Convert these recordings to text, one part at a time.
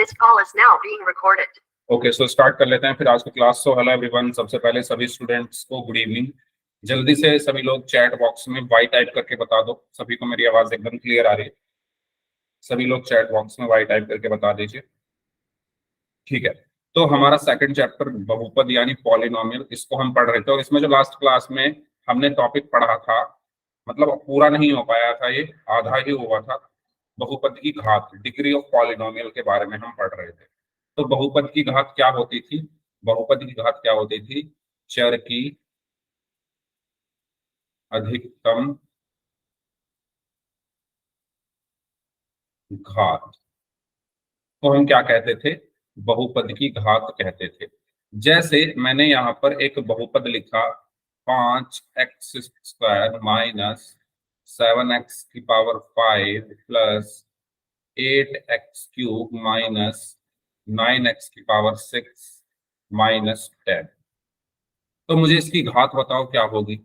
This call is now being recorded. Okay, so start कर लेते हैं फिर आज की क्लास। सो हेलो एवरीवन, सबसे पहले सभी स्टूडेंट्स को गुड इवनिंग। जल्दी से सभी लोग चैट बॉक्स में वाई टाइप करके बता दो। सभी को मेरी आवाज एकदम क्लियर आ रही है? सभी लोग चैट बॉक्स में वाई टाइप करके बता दीजिए। ठीक है, तो हमारा सेकंड चैप्टर बहुपद यानी पॉलिनोमियल, इसको हम पढ़ रहे थे। और इसमें जो लास्ट क्लास में हमने टॉपिक पढ़ा था, मतलब पूरा नहीं हो पाया था, ये आधा ही हुआ था। बहुपद की घात, डिग्री ऑफ पॉलिनोमियल के बारे में हम पढ़ रहे थे। तो बहुपद की घात क्या होती थी? बहुपद की घात क्या होती थी? चर की अधिकतम घात तो हम क्या कहते थे? बहुपद की घात कहते थे। जैसे मैंने यहाँ पर एक बहुपद लिखा, 5x² माइनस 7x की power 5 plus 8x³ minus 9x की पावर 6 माइनस 10। तो मुझे इसकी घात बताओ क्या होगी?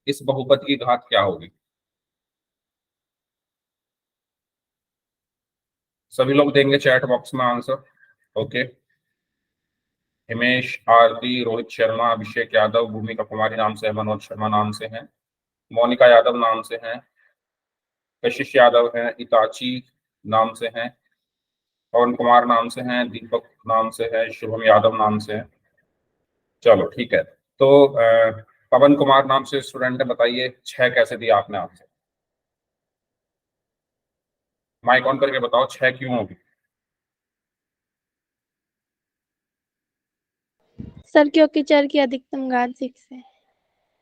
इस बहुपद की घात क्या होगी? सभी लोग देंगे चैट बॉक्स में आंसर। ओके, हिमेश, आरती, रोहित शर्मा, अभिषेक यादव, भूमिका कुमारी नाम से है, मनोज शर्मा नाम से हैं, मोनिका यादव नाम से हैं, कशिश यादव हैं, इताची नाम से हैं, पवन कुमार नाम से हैं, दीपक नाम से है, शुभम यादव नाम से है। चलो ठीक है, तो पवन कुमार नाम से स्टूडेंट है, बताइए 6 कैसे दिया आपने आंसर? माइक ऑन करके बताओ 6 क्यों होगी? सर क्योंकि चर की अधिकतम घात 6 है।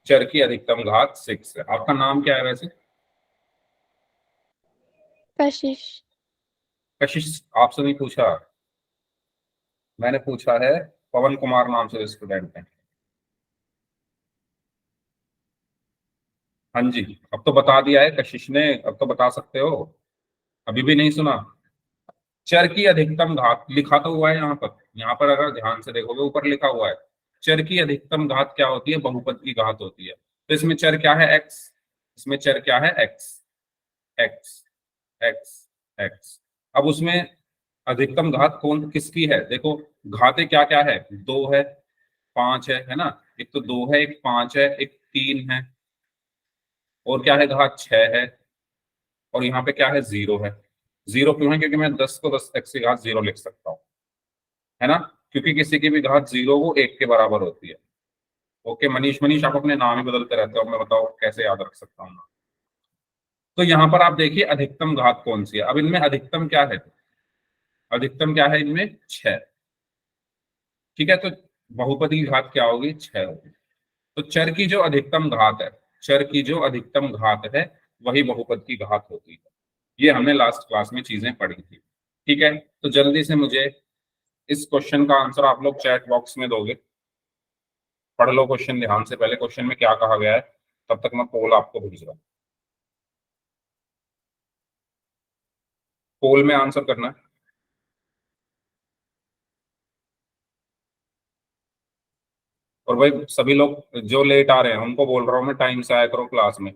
चर की अधिकतम घात 6 है। आपका नाम क्या है वैसे? कशिश। कशिश आपसे नहीं पूछा, मैंने पूछा है पवन कुमार नाम से स्टूडेंट है। हाँ जी, अब तो बता दिया है कशिश ने, अब तो बता सकते हो। अभी भी नहीं सुना? चर की अधिकतम घात लिखा तो हुआ है यहाँ पर, यहाँ पर अगर ध्यान से देखोगे ऊपर लिखा हुआ है चर की अधिकतम घात क्या होती है? बहुपद की घात होती है। तो इसमें चर क्या है? एक्स। इसमें चर क्या है? X x x x. अब उसमें अधिकतम घात कौन किसकी है? देखो, घातें क्या क्या है? 2 है, 5 है ना? एक तो 2 है, एक 5 है, एक 3 है, और क्या है? घात 6 है, और यहाँ पे क्या है? 0 है। 0 क्यों है? क्योंकि मैं 10 को 10x की घात 0 लिख सकता हूँ, है ना? क्योंकि किसी की भी घात 0 वो 1 के बराबर होती है। ओके मनीष, मनीष आप अपने नाम ही बदलते रहते हो, मैं बताओ कैसे याद रख सकता हूँ? तो यहाँ पर आप देखिए अधिकतम घात कौन सी है। अब इनमें अधिकतम क्या है? अधिकतम क्या है इनमें? 6। ठीक है, तो बहुपदी की घात क्या होगी? 6 होगी। तो चर की जो अधिकतम घात है, चर की जो अधिकतम घात है वही बहुपद की घात होती है। ये हमने लास्ट क्लास में चीजें पढ़ी थी। ठीक है, तो जल्दी से मुझे इस क्वेश्चन का आंसर आप लोग चैट बॉक्स में दोगे। पढ़ लो क्वेश्चन ध्यान से, पहले क्वेश्चन में क्या कहा गया है, तब तक मैं पोल आपको भेज रहा हूँ। पोल में आंसर करना है। और भाई सभी लोग जो लेट आ रहे हैं उनको बोल रहा हूँ मैं, टाइम से आया करो क्लास में,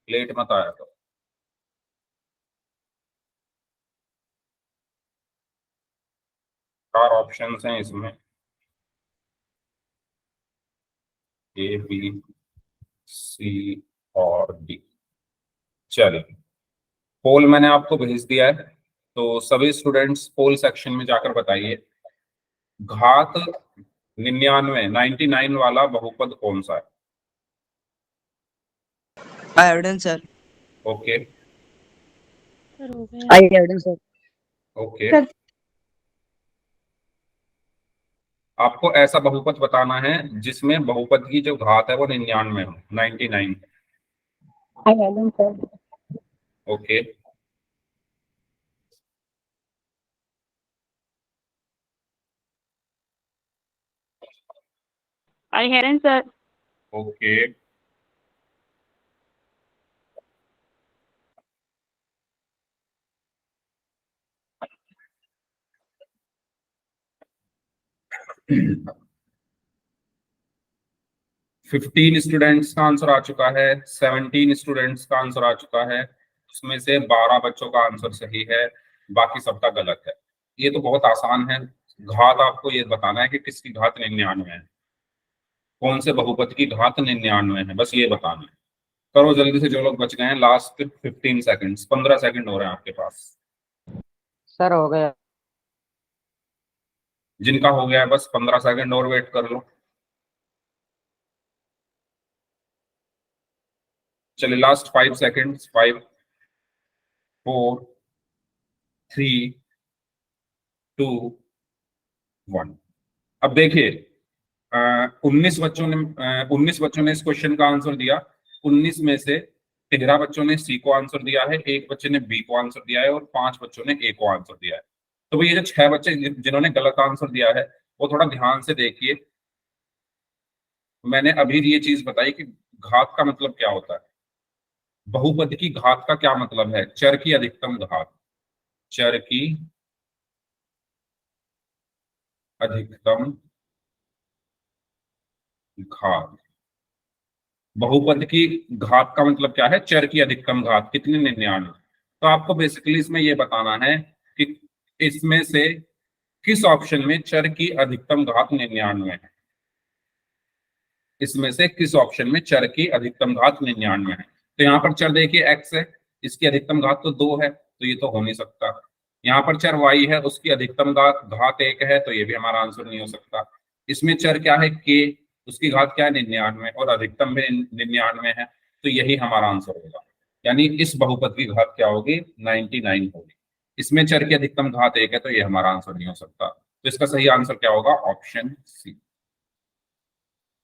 लेट मत आया करो। चार ऑप्शंस हैं इसमें, ए बी सी और डी। चलिए, पोल मैंने आपको भेज दिया है, तो सभी स्टूडेंट्स पोल सेक्शन में जाकर बताइए घात 99 वाला बहुपद कौन सा है? I have done, sir. Okay I have done, sir. Okay, sir आपको ऐसा बहुपद बताना है जिसमें बहुपद की जो घात है वो 99 हो, 99। I have done, sir. Okay, I hadn't, sir. Okay, fifteen students का आंसर आ चुका है, 17 स्टूडेंट्स का आंसर आ चुका है, उसमें से 12 बच्चों का आंसर सही है, बाकी सबका गलत है। ये तो बहुत आसान है। घात आपको ये बताना है कि किसकी घात 99 है, कौन से बहुपद की घात 99 है, बस ये बताना है। करो जल्दी से, जो लोग बच गए हैं, लास्ट 15 सेकंड्स, 15 सेकंड हो रहे हैं आपके पास। सर हो गया। जिनका हो गया है बस 15 सेकंड और वेट कर लो। चलिए लास्ट 5 सेकंड्स, 5, 4, 3, 2, 1। अब देखिए, 19 बच्चों ने इस क्वेश्चन का आंसर दिया। 19 में से 13 बच्चों ने सी को आंसर दिया है, एक बच्चे ने बी को आंसर दिया है और 5 बच्चों ने ए को आंसर दिया है। तो ये जो 6 बच्चे जिन्होंने गलत आंसर दिया है, वो थोड़ा ध्यान से देखिए। मैंने अभी ये चीज बताई कि घात का मतलब क्या होता है, बहुपद की घात का क्या मतलब है, चर की अधिकतम घात, चर की अधिकतम घात। बहुपद की घात का मतलब क्या है, चर की अधिकतम घात कितनी, 99। तो आपको बेसिकली इसमें यह बताना है कि इसमें से किस ऑप्शन में चर की अधिकतम घात 99 है, इसमें से किस ऑप्शन में चर की अधिकतम घात 99 है। तो यहाँ पर चर देखिए x है, इसकी अधिकतम घात तो 2 है, तो ये तो हो नहीं सकता। यहाँ पर चर y है, उसकी अधिकतम घात 1 है, तो ये भी हमारा आंसर नहीं हो सकता। इसमें चर क्या है k, उसकी घात क्या है, 99, और अधिकतम भी 99 है, तो यही हमारा आंसर होगा। यानी इस बहुपद की घात क्या होगी, 99 होगी। इसमें चर की अधिकतम घात 1 है, तो ये हमारा आंसर नहीं हो सकता। तो इसका सही आंसर क्या होगा, ऑप्शन सी।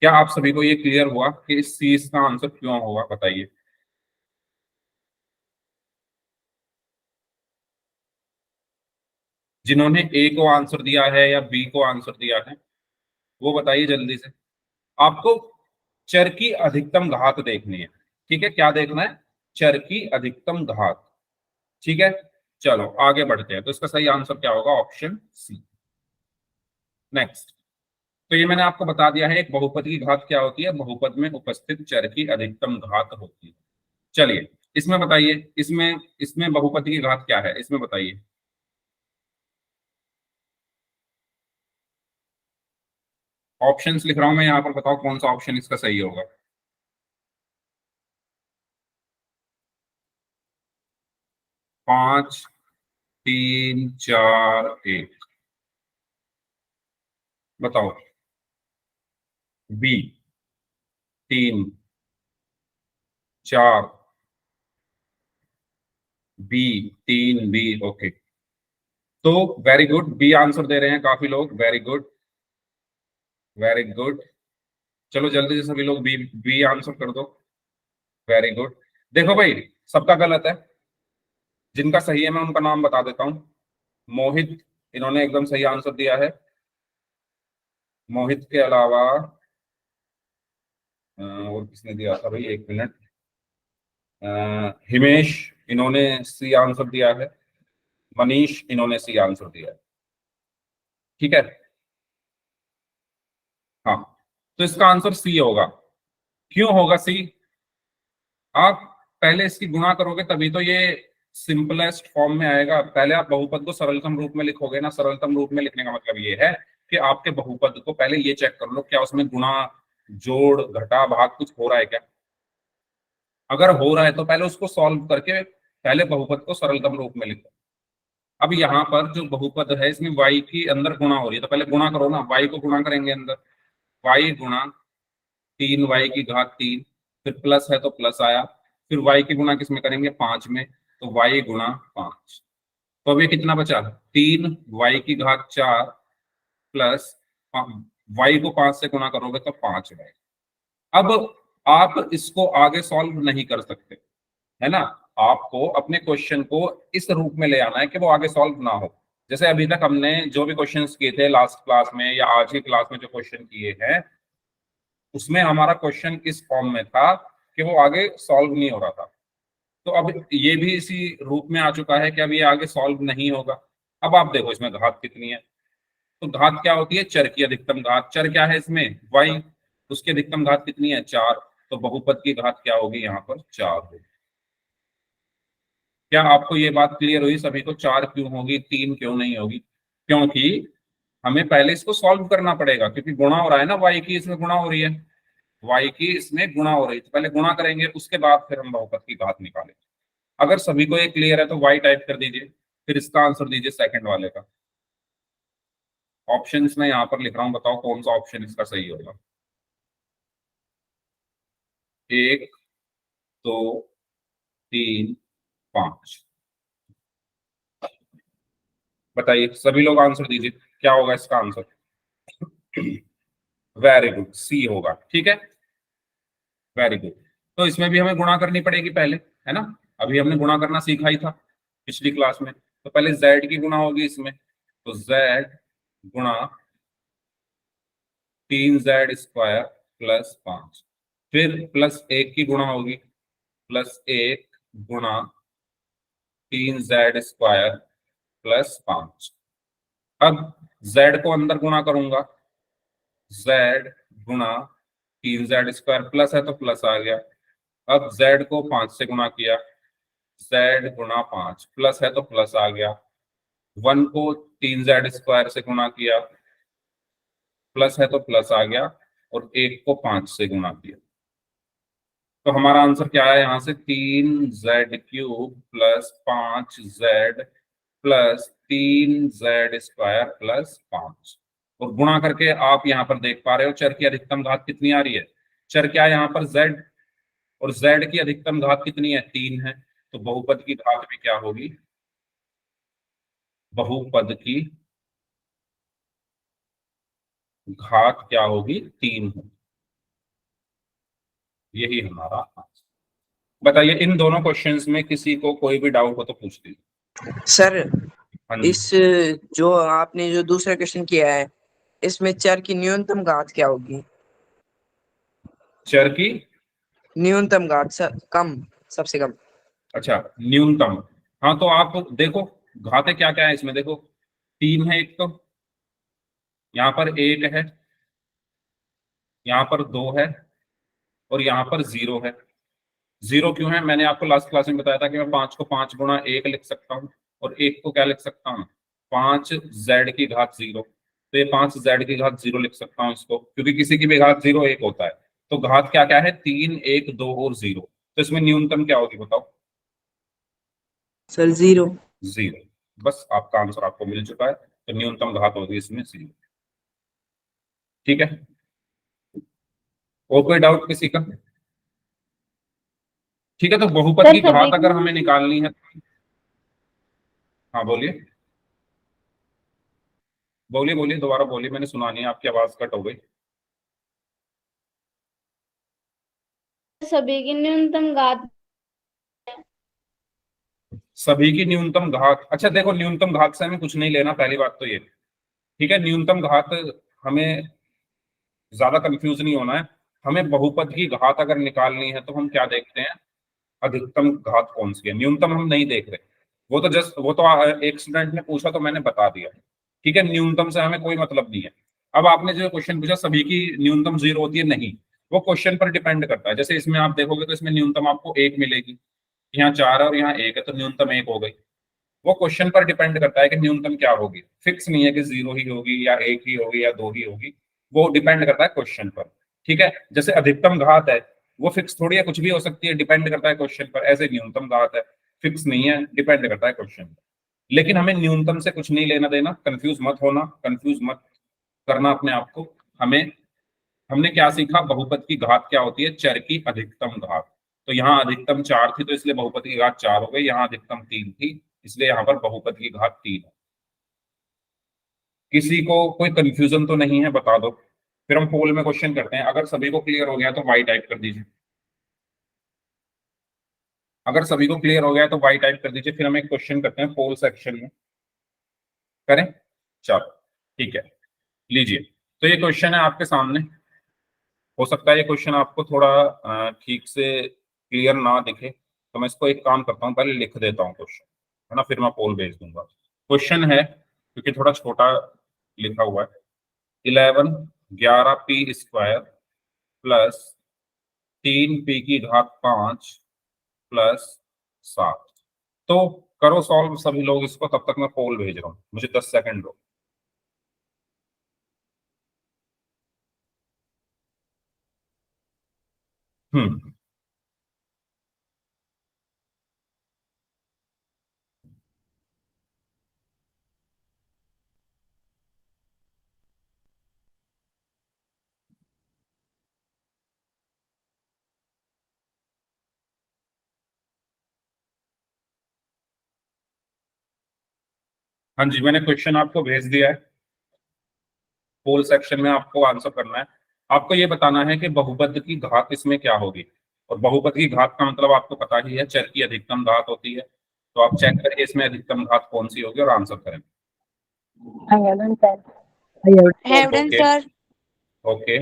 क्या आप सभी को ये क्लियर हुआ कि इस सी इसका आंसर क्यों होगा, बताइए। जिन्होंने ए को आंसर दिया है या बी को आंसर दिया है, वो बताइए जल्दी से। आपको चर की अधिकतम घात देखनी है, ठीक है, क्या देखना है, चर की अधिकतम घात। ठीक है, चलो आगे बढ़ते हैं। तो इसका सही आंसर क्या होगा, ऑप्शन सी। नेक्स्ट। तो ये मैंने आपको बता दिया है, एक बहुपद की घात क्या होती है, बहुपद में उपस्थित चर की अधिकतम घात होती है। चलिए इसमें बताइए, इसमें इसमें बहुपद की घात क्या है, इसमें बताइए। ऑप्शंस लिख रहा हूं मैं यहाँ पर, बताओ कौन सा ऑप्शन इसका सही होगा। 5, 3, 4, 1, बताओ। B, 3, 4, B, 3, B, okay. तो वेरी गुड, बी आंसर दे रहे हैं काफी लोग, वेरी गुड, वेरी गुड। चलो जल्दी से सभी लोग बी बी आंसर कर दो, वेरी गुड। देखो भाई, सबका गलत है, जिनका सही है मैं उनका नाम बता देता हूँ। मोहित, इन्होंने एकदम सही आंसर दिया है। मोहित के अलावा और किसने दिया था भाई, एक मिनट। हिमेश, इन्होंने सी आंसर दिया है। मनीष, इन्होंने सी आंसर दिया है। ठीक है, हाँ। तो इसका आंसर सी होगा। क्यों होगा सी, आप पहले इसकी गुणा करोगे तभी तो ये सिंपलेस्ट फॉर्म में आएगा। पहले आप बहुपद को सरलतम रूप में लिखोगे ना, सरलतम रूप में लिखने का मतलब ये है कि आपके बहुपद को पहले ये चेक कर लो क्या उसमें गुणा, जोड़, घटा, भाग कुछ हो रहा है क्या। अगर हो रहा है तो पहले उसको सॉल्व करके पहले बहुपद को सरलतम रूप में लिखो। अब यहाँ पर जो बहुपद है इसमें y की अंदर गुणा हो रही है, तो पहले गुणा करो ना, y को गुणा करेंगे अंदर, y गुणा 3y की घात 3, फिर प्लस है तो प्लस आया, फिर y की गुणा किस में करेंगे, 5 में, तो y गुणा 5। तो अब ये कितना बचा, 3y की घात 4 प्लस y को 5 से गुणा करोगे तो 5y। अब आप इसको आगे सॉल्व नहीं कर सकते, है ना। आपको अपने क्वेश्चन को इस रूप में ले आना है कि वो आगे सॉल्व ना हो। जैसे अभी तक हमने जो भी क्वेश्चंस किए थे लास्ट क्लास में या आज की क्लास में जो क्वेश्चन किए हैं, उसमें हमारा क्वेश्चन इस फॉर्म में था कि वो आगे सॉल्व नहीं हो रहा था। तो अब ये भी इसी रूप में आ चुका है कि अब ये आगे सॉल्व नहीं होगा। अब आप देखो इसमें घात कितनी है, तो घात क्या होती है, चर की अधिकतम घात। चर क्या है इसमें, y, उसकी अधिकतम घात कितनी है, 4। तो बहुपद की घात क्या होगी, यहाँ पर 4 होगी। क्या आपको ये बात क्लियर हुई सभी को, 4 क्यों होगी, 3 क्यों नहीं होगी। क्योंकि हमें पहले इसको सॉल्व करना पड़ेगा, क्योंकि गुणा हो रहा है ना, y की इसमें गुणा हो रही है, y की इसमें गुणा हो रही है, तो पहले गुणा करेंगे, उसके बाद फिर हम बहुपद की घात निकालेंगे। अगर सभी को ये क्लियर है तो y टाइप कर दीजिए, फिर इसका आंसर दीजिए सेकंड वाले का। ऑप्शन मैं यहाँ पर लिख रहा हूँ, बताओ कौन सा ऑप्शन इसका सही होगा। 1 2 3 5, बताइए सभी लोग आंसर दीजिए, क्या होगा इसका आंसर। वेरी गुड, सी होगा। ठीक है, वेरी गुड। तो इसमें भी हमें गुणा करनी पड़ेगी पहले, है ना, अभी हमने गुणा करना सीखा ही था पिछली क्लास में। तो पहले z की गुणा होगी इसमें, तो z गुणा 3z² प्लस 5, फिर प्लस 1 की गुणा होगी, प्लस 1 गुणा 3z² प्लस 5। अब z को अंदर गुणा करूंगा, z गुणा 3z² प्लस है तो प्लस आ गया। अब z को 5 से गुणा किया, z गुणा 5 प्लस है तो प्लस आ गया। 1 को 3z² से गुणा किया, प्लस है तो प्लस आ गया, और 1 को 5 से गुणा किया। तो हमारा आंसर क्या है यहाँ से, 3z³ plus 5z plus 3z² plus 5। और गुणा करके आप यहाँ पर देख पा रहे हो चर की अधिकतम घात कितनी आ रही है। चर क्या है यहाँ पर, z, और z की अधिकतम घात कितनी है, 3 है। तो बहुपद की घात भी क्या होगी, बहुपद की घात क्या होगी, 3 होगी। यही हमारा आंसर। बताइए इन दोनों क्वेश्चंस में किसी को कोई भी डाउट हो तो पूछ लीजिए। सर हाँ जी, इस जो आपने जो दूसरा क्वेश्चन किया है इसमें चर की न्यूनतम घात क्या होगी? चर की न्यूनतम घात सर, कम, सबसे कम। अच्छा न्यूनतम, हाँ तो आप देखो घातें क्या क्या है इसमें, देखो 3 है एक, तो यहाँ पर 1 है, यहाँ पर 2 है, और यहाँ पर 0 है। 0 क्यों है, मैंने आपको लास्ट क्लास में बताया था कि मैं 5 को 5 गुणा 1 लिख सकता हूँ, और 1 को क्या लिख सकता हूँ, 5z की घात 0। तो ये 5z की घात 0 लिख सकता हूँ इसको, क्योंकि किसी की भी घात 0 1 होता है। तो घात क्या क्या है, 3 1 2 और 0। तो इसमें न्यूनतम क्या होगी बताओ, सर 0। 0। बस आपका आंसर आपको मिल चुका है, तो न्यूनतम घात होगी इसमें 0। ठीक है, और कोई डाउट किसी का। ठीक है, तो बहुपद सर की घात सभी अगर हमें निकालनी है, हाँ बोलिए बोलिए बोलिए, दोबारा बोलिए, मैंने सुना नहीं, आपकी आवाज कट हो गई। सभी की न्यूनतम घात सभी की न्यूनतम घात, अच्छा देखो न्यूनतम घात से हमें कुछ नहीं लेना, पहली बात तो ये। ठीक है, न्यूनतम घात हमें ज्यादा कंफ्यूज नहीं होना है। हमें बहुपद की घात अगर निकालनी है तो हम क्या देखते हैं, अधिकतम घात कौन सी है, न्यूनतम हम नहीं देख रहे। वो तो जस्ट वो तो एक स्टूडेंट ने पूछा तो मैंने बता दिया। ठीक है, न्यूनतम से हमें कोई मतलब नहीं है। अब आपने जो क्वेश्चन पूछा सभी की न्यूनतम 0 होती है, नहीं, वो क्वेश्चन पर डिपेंड करता है। जैसे इसमें आप देखोगे तो इसमें न्यूनतम आपको 1 मिलेगी, यहाँ 4 है और यहाँ 1 है, तो न्यूनतम 1 हो गई। वो क्वेश्चन पर डिपेंड करता है कि न्यूनतम क्या होगी, फिक्स नहीं है कि 0 ही होगी या 1 ही होगी या 2 ही होगी, वो डिपेंड करता है क्वेश्चन पर। ठीक है, जैसे अधिकतम घात है वो फिक्स थोड़ी है, कुछ भी हो सकती है, डिपेंड करता है क्वेश्चन पर। ऐसे न्यूनतम घात है, फिक्स नहीं है, डिपेंड करता है क्वेश्चन पर। लेकिन हमें न्यूनतम से कुछ नहीं लेना देना, कंफ्यूज मत होना, कंफ्यूज मत करना अपने आप को। हमें हमने क्या सीखा, बहुपद की घात क्या होती है, चर की अधिकतम घात। तो यहाँ अधिकतम 4 थी तो इसलिए बहुपद की घात 4 हो गई, यहाँ अधिकतम 3 थी इसलिए यहाँ पर बहुपद की घात 3 है। किसी को कोई कंफ्यूजन तो नहीं है, बता दो, फिर हम पोल में क्वेश्चन करते हैं। अगर सभी को क्लियर हो गया तो वाई टाइप कर दीजिए, अगर सभी को क्लियर हो गया तो वाई टाइप कर दीजिए, फिर हम एक क्वेश्चन करते हैं पोल सेक्शन में। करें, चलो ठीक है, लीजिए। तो ये क्वेश्चन है आपके सामने। हो सकता है ये क्वेश्चन आपको थोड़ा ठीक से क्लियर ना दिखे, तो मैं इसको एक काम करता हूँ, पहले लिख देता हूँ क्वेश्चन, है ना, फिर मैं पोल भेज दूंगा। क्वेश्चन है, क्योंकि थोड़ा छोटा लिखा हुआ है, 11p² प्लस 3p की घात 5 प्लस 7। तो करो सॉल्व सभी लोग इसको, तब तक मैं पोल भेज रहा हूँ, मुझे 10 सेकंड दो। हम्म। हाँ जी, मैंने क्वेश्चन आपको भेज दिया है। पोल सेक्शन में आपको आंसर करना है। आपको ये बताना है कि बहुपद की घात इसमें क्या होगी। और बहुपद की घात का मतलब आपको पता ही है, चर की अधिकतम घात होती है। तो आप चेक करिए इसमें अधिकतम घात कौन सी होगी और आंसर करें। हेवडन ओके। सर। ओके।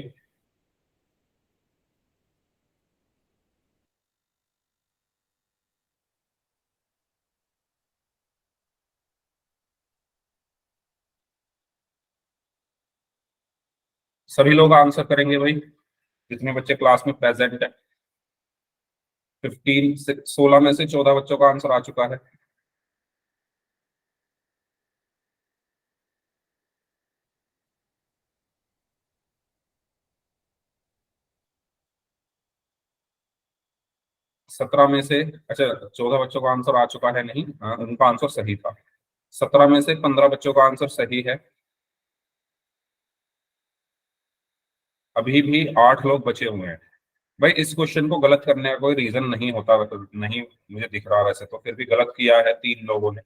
सभी लोग आंसर करेंगे भाई, जितने बच्चे क्लास में प्रेजेंट है। 16 में से 14 बच्चों का आंसर आ चुका है। सत्रह में से, अच्छा, 14 बच्चों का आंसर आ चुका है नहीं, हाँ, उनका आंसर सही था। 17 में से 15 बच्चों का आंसर सही है। अभी भी 8 लोग बचे हुए हैं। भाई इस क्वेश्चन को गलत करने का कोई रीजन नहीं होता, नहीं मुझे दिख रहा वैसे तो, फिर भी गलत किया है 3 लोगों ने।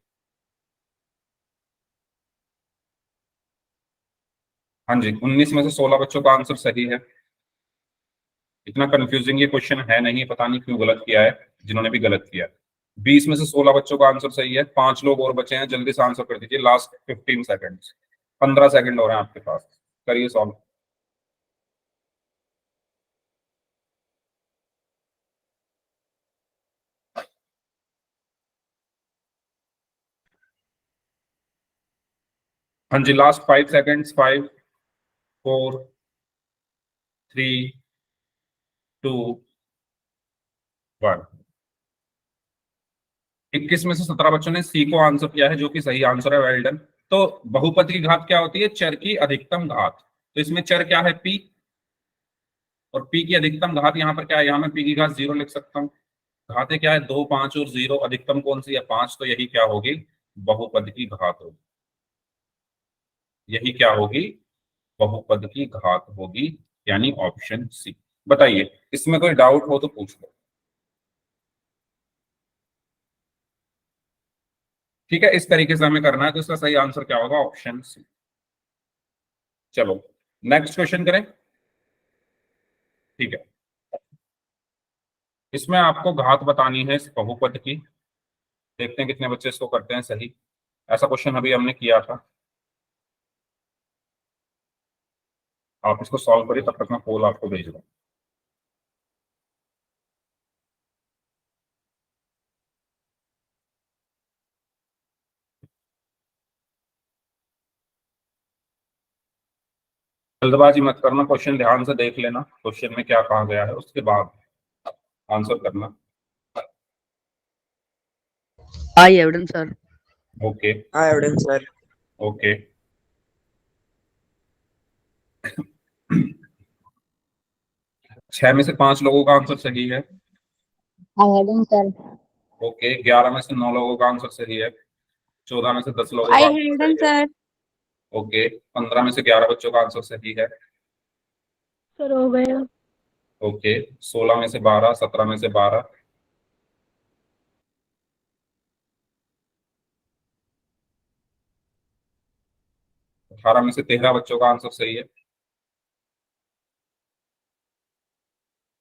हाँ जी, 19 में से 16 बच्चों का आंसर सही है। इतना कंफ्यूजिंग ये क्वेश्चन है नहीं, पता नहीं क्यों गलत किया है जिन्होंने भी गलत किया। 20 में से 16 बच्चों का आंसर सही है। 5 लोग और बचे हैं, जल्दी से आंसर कर दीजिए, लास्ट 15 सेकेंड, 15 सेकेंड हो रहे हैं आपके पास, करिए सॉल्व। हाँ जी, लास्ट 5 सेकेंड्स, 5, 4, 3, 2, 1। 21 में से 17 बच्चों ने सी को आंसर किया है, जो कि सही आंसर है, वेल डन। तो बहुपद की घात क्या होती है? चर की अधिकतम घात। तो इसमें चर क्या है? पी। और पी की अधिकतम घात यहाँ पर क्या है? यहाँ मैं पी की घात 0 लिख सकता हूँ। घातें क्या है? 2, 5 और 0। अधिकतम कौन सी है? 5। तो यही क्या होगी? बहुपद की घात होगी। यही क्या होगी? बहुपद की घात होगी, यानी ऑप्शन सी। बताइए, इसमें कोई डाउट हो तो पूछ लो। ठीक है, इस तरीके से हमें करना है, तो इसका सही आंसर क्या होगा? Option C. चलो नेक्स्ट क्वेश्चन करें। ठीक है, इसमें आपको घात बतानी है इस बहुपद की। देखते हैं कितने बच्चे इसको करते हैं सही। ऐसा क्वेश्चन अभी हमने किया था। आप इसको सॉल्व करिए, तब तक मैं पोल आपको भेज रहा हूँ। जल्दबाजी मत करना, क्वेश्चन ध्यान से देख लेना, क्वेश्चन में क्या कहा गया है, उसके बाद आंसर करना। आई एविडेंस सर। ओके। हाँ एविडेंस सर। ओके। 6 में से 5 लोगों का आंसर सही है। आई एविडेंस सर। ओके। 11 में से 9 लोगों का आंसर सही है। 14 में से 10 लोगों का आई आंसर हेवडन सही है। सर। ओके। 15 में से 11 बच्चों का आंसर सही है। सर हो गया। ओके। 16 में से 12, 17 में से 12। 18 में से 13 बच्चों का आंसर सही है।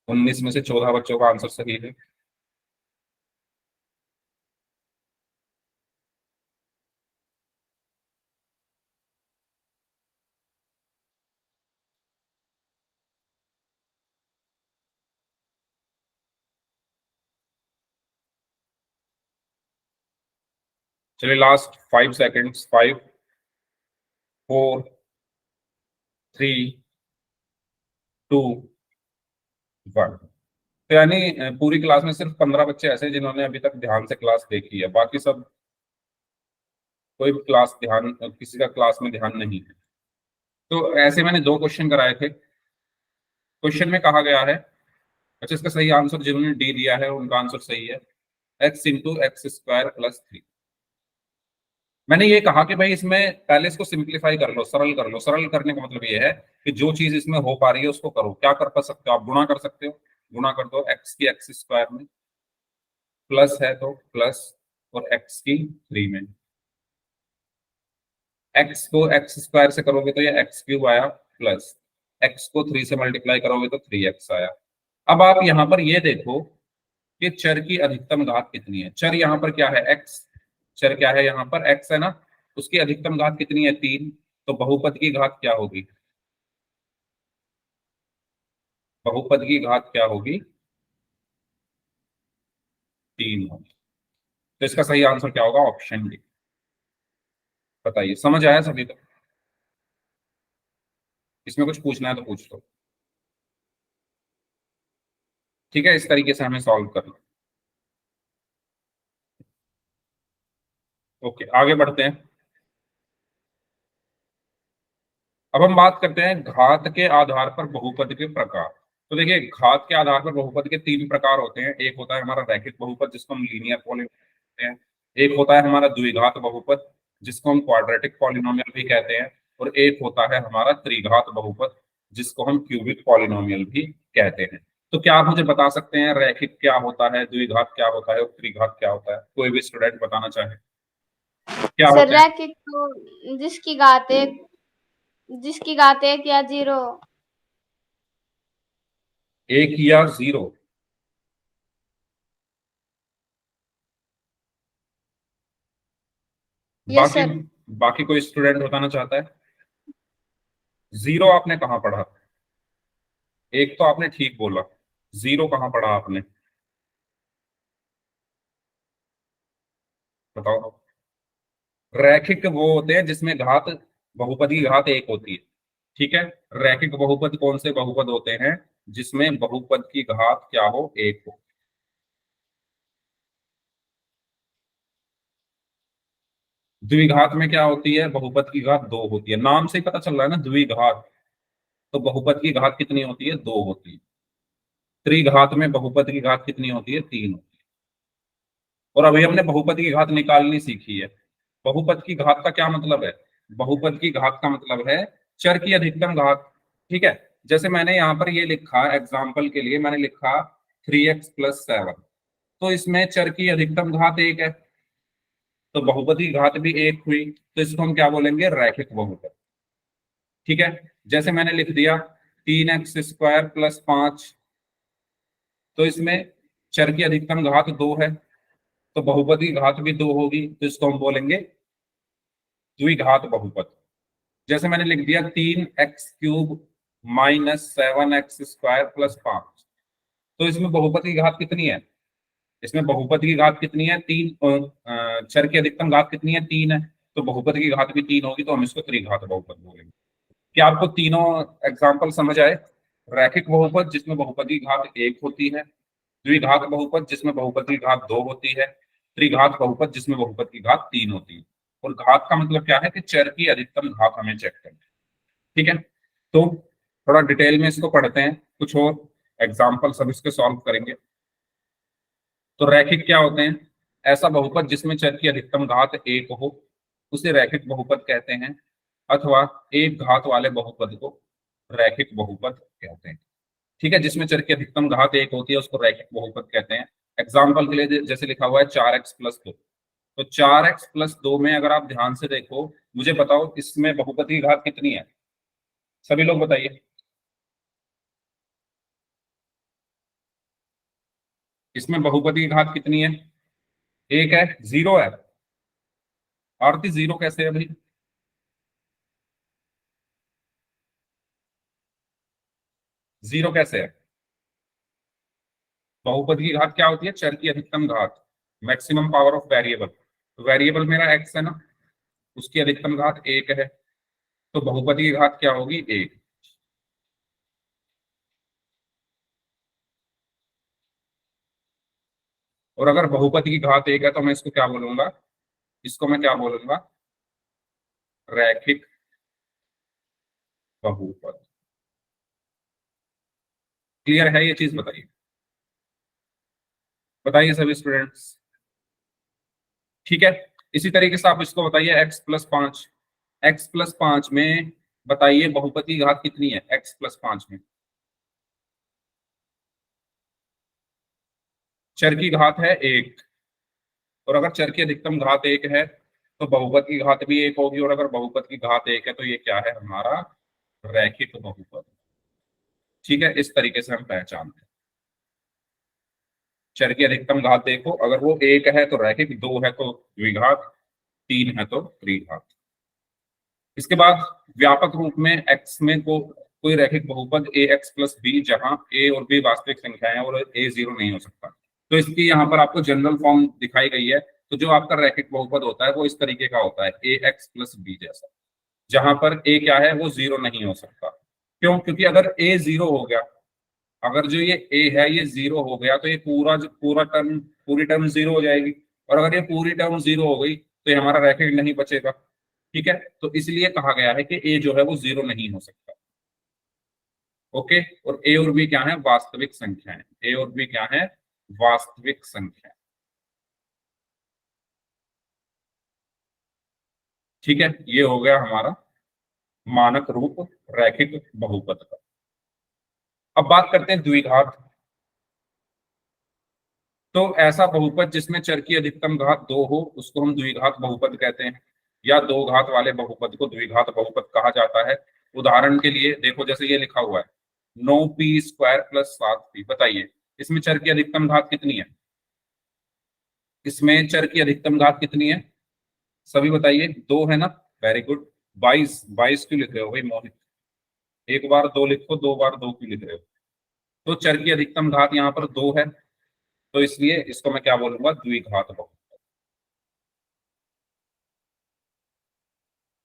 19 में से 14 बच्चों का आंसर सही है। चलिए लास्ट 5 सेकेंड्स, 5, 4, 3, 2, 1। तो यानी पूरी क्लास में सिर्फ 15 बच्चे ऐसे हैं जिन्होंने अभी तक ध्यान से क्लास देखी है, बाकी सब कोई भी क्लास ध्यान, किसी का क्लास में ध्यान नहीं है। तो ऐसे मैंने 2 क्वेश्चन कराए थे। क्वेश्चन में कहा गया है अच्छा, इसका सही आंसर जिन्होंने डी दिया है उनका आंसर सही है, x into x square plus 3। मैंने ये कहा कि भाई इसमें पहले इसको सिंप्लीफाई कर लो, सरल कर लो। सरल करने का मतलब ये है कि जो चीज इसमें हो पा रही है उसको करो। क्या कर पा सकते हो आप? गुणा कर सकते हो। गुणा कर दो x की एक्स स्क्वायर में, प्लस है तो प्लस, और x की 3 में। x को एक्स स्क्वायर से करोगे तो ये एक्स क्यूब आया, प्लस x को 3 से मल्टीप्लाई करोगे तो 3x आया। अब आप यहां पर ये देखो कि चर की अधिकतम घात कितनी है। चर यहाँ पर क्या है? x। चर क्या है यहाँ पर? x है ना। उसकी अधिकतम घात कितनी है? 3। तो बहुपद की घात क्या होगी? बहुपद की घात क्या होगी? 3 होगी। तो इसका सही आंसर क्या होगा? Option D. बताइए, समझ आया सभी को? इसमें कुछ पूछना है तो पूछ लो। ठीक है, इस तरीके से हमें सॉल्व करना। ओके, आगे बढ़ते हैं। अब हम बात करते हैं घात के आधार पर बहुपद के प्रकार। तो देखिए, घात के आधार पर बहुपद के 3 प्रकार होते हैं। एक होता है हमारा रैखिक बहुपद, जिसको हम लीनियर पॉलिनोमियल कहते हैं। एक होता है हमारा द्विघात बहुपद, जिसको हम क्वाड्रेटिक पॉलिनोमियल भी कहते हैं। और एक होता है हमारा त्रिघात बहुपद, जिसको हम क्यूबिक पॉलिनोमियल भी कहते हैं। तो क्या आप मुझे बता सकते हैं रैखिक क्या होता है, द्विघात क्या होता है और त्रिघात क्या होता है? कोई भी स्टूडेंट बताना चाहे क्या सर होता है? रैखिक तो जिसकी घात एक या जीरो। एक या जीरो? यस बाकी सर। बाकी कोई स्टूडेंट बताना चाहता है? जीरो आपने कहाँ पढ़ा? एक तो आपने ठीक बोला, जीरो कहाँ पढ़ा आपने? बताओ। रैखिक वो होते हैं जिसमें घात, बहुपद की घात एक होती है। ठीक है। रैखिक बहुपद कौन से बहुपद होते हैं? जिसमें बहुपद की घात क्या हो? एक हो। द्विघात में क्या होती है? बहुपद की घात दो होती है। नाम से ही पता चल रहा है ना, द्विघात। तो बहुपद की घात कितनी होती है? दो होती है। त्रिघात में बहुपद की घात कितनी होती है? तीन होती है। और अभी हमने बहुपद की घात निकालनी सीखी है। बहुपद की घात का क्या मतलब है? बहुपद की घात का मतलब है चर की अधिकतम घात। ठीक है। जैसे मैंने यहाँ पर ये लिखा, एग्जाम्पल के लिए मैंने लिखा 3x+7। तो इसमें चर की अधिकतम घात एक है, तो बहुपद की घात भी एक हुई। तो इसको हम क्या बोलेंगे? रैखिक बहुपद। ठीक है। जैसे मैंने लिख दिया 3x² + 5, तो इसमें चर की अधिकतम घात दो है, तो बहुपद की घात भी दो होगी, तो इसको हम बोलेंगे द्विघात बहुपद। जैसे मैंने लिख दिया 3x³ - 7x² + 5, तो इसमें बहुपद की घात कितनी है? इसमें बहुपद की घात कितनी है? तीन। चर की अधिकतम घात कितनी है? तीन है। तो बहुपद की घात भी तीन होगी, तो हम इसको त्रिघात बहुपद बोलेंगे। क्या आपको तीनों एग्जाम्पल समझ आए? रैखिक बहुपद जिसमें बहुपद की घात एक होती है, द्विघात बहुपद जिसमें बहुपद की घात दो होती है, त्रिघात बहुपद जिसमें बहुपद की घात तीन होती है। और घात का मतलब क्या है? कि चर की अधिकतम घात हमें चेक करनी है। ठीक है। तो थोड़ा डिटेल में इसको पढ़ते हैं, कुछ और एग्जाम्पल सब इसके सॉल्व करेंगे। तो रैखिक क्या होते हैं? ऐसा बहुपद जिसमें चर की अधिकतम घात एक हो, उसे रैखिक बहुपद कहते हैं। अथवा एक घात वाले बहुपद को रैखिक बहुपद कहते हैं। ठीक है। जिसमें चर की अधिकतम घात एक होती है उसको रैखिक बहुपद कहते हैं। एग्जाम्पल के लिए जैसे लिखा हुआ है 4x+2। तो 4x+2 में अगर आप ध्यान से देखो, मुझे बताओ इसमें बहुपद की घात कितनी है? सभी लोग बताइए। इसमें बहुपद की घात कितनी है? एक है, जीरो है? आरती जीरो कैसे है भाई? जीरो कैसे है? बहुपद की घात क्या होती है? चर की अधिकतम घात, मैक्सिमम पावर ऑफ वेरिएबल। तो वेरिएबल मेरा एक्स है ना, उसकी अधिकतम घात एक है, तो बहुपद की घात क्या होगी? एक। और अगर बहुपद की घात एक है तो मैं इसको क्या बोलूंगा? इसको मैं क्या बोलूंगा? रैखिक बहुपद। क्लियर है ये चीज? बताइए। बताइए सभी स्टूडेंट्स। ठीक है, इसी तरीके से आप इसको बताइए x+5। x+5 में बताइए बहुपद की घात कितनी है x+5 में? चर की घात है 1, और अगर चर की अधिकतम घात 1 है तो बहुपद की घात भी 1 होगी, और अगर बहुपद की घात 1 है तो ये क्या है हमारा रैखिक बहुपद। ठीक है, इस तरीके से हम पहचानते हैं। चर की अधिकतम घात देखो, अगर वो 1 है तो रैखिक, 2 है तो द्विघात, 3 है तो त्रिघात। इसके बाद व्यापक रूप में x में कोई रैखिक बहुपद ax+b, जहां a और b वास्तविक संख्याएं हैं और a 0 नहीं हो सकता। तो इसकी यहाँ पर आपको जनरल फॉर्म दिखाई गई है। तो जो आपका रैखिक बहुपद होता है वो इस तरीके का होता है ax+b जैसा, जहां पर a क्या है वो 0 नहीं हो सकता। क्यों? क्योंकि अगर a 0 हो गया, अगर जो ये a है ये 0 हो गया तो ये पूरा टर्म, पूरी टर्म 0 हो जाएगी, और अगर ये पूरी टर्म 0 हो गई तो ये हमारा रैखिक नहीं बचेगा। ठीक है, तो इसलिए कहा गया है कि a जो है वो 0 नहीं हो सकता। ओके, और a और b क्या है? वास्तविक संख्याएं। a और b क्या है? वास्तविक संख्या। ठीक है, ये हो गया हमारा मानक रूप रैखिक बहुपद का। अब बात करते हैं द्विघात। तो ऐसा बहुपद जिसमें चर की अधिकतम घात 2 हो उसको हम द्विघात बहुपद कहते हैं, या दो घात वाले बहुपद को द्विघात बहुपद कहा जाता है। उदाहरण के लिए देखो, जैसे ये लिखा हुआ है 9p² + 7p। बताइए इसमें चर की अधिकतम घात कितनी है? इसमें चर की अधिकतम घात कितनी है सभी बताइए? 2 है ना? Very good. 22 22 क्यों लिख रहे हो भाई मोहित? एक बार 2 लिखो, 2 बार 2 क्यों लिख रहे हो? तो चर की अधिकतम घात यहाँ पर 2 है, तो इसलिए इसको मैं क्या बोलूंगा? द्विघात बहुपद।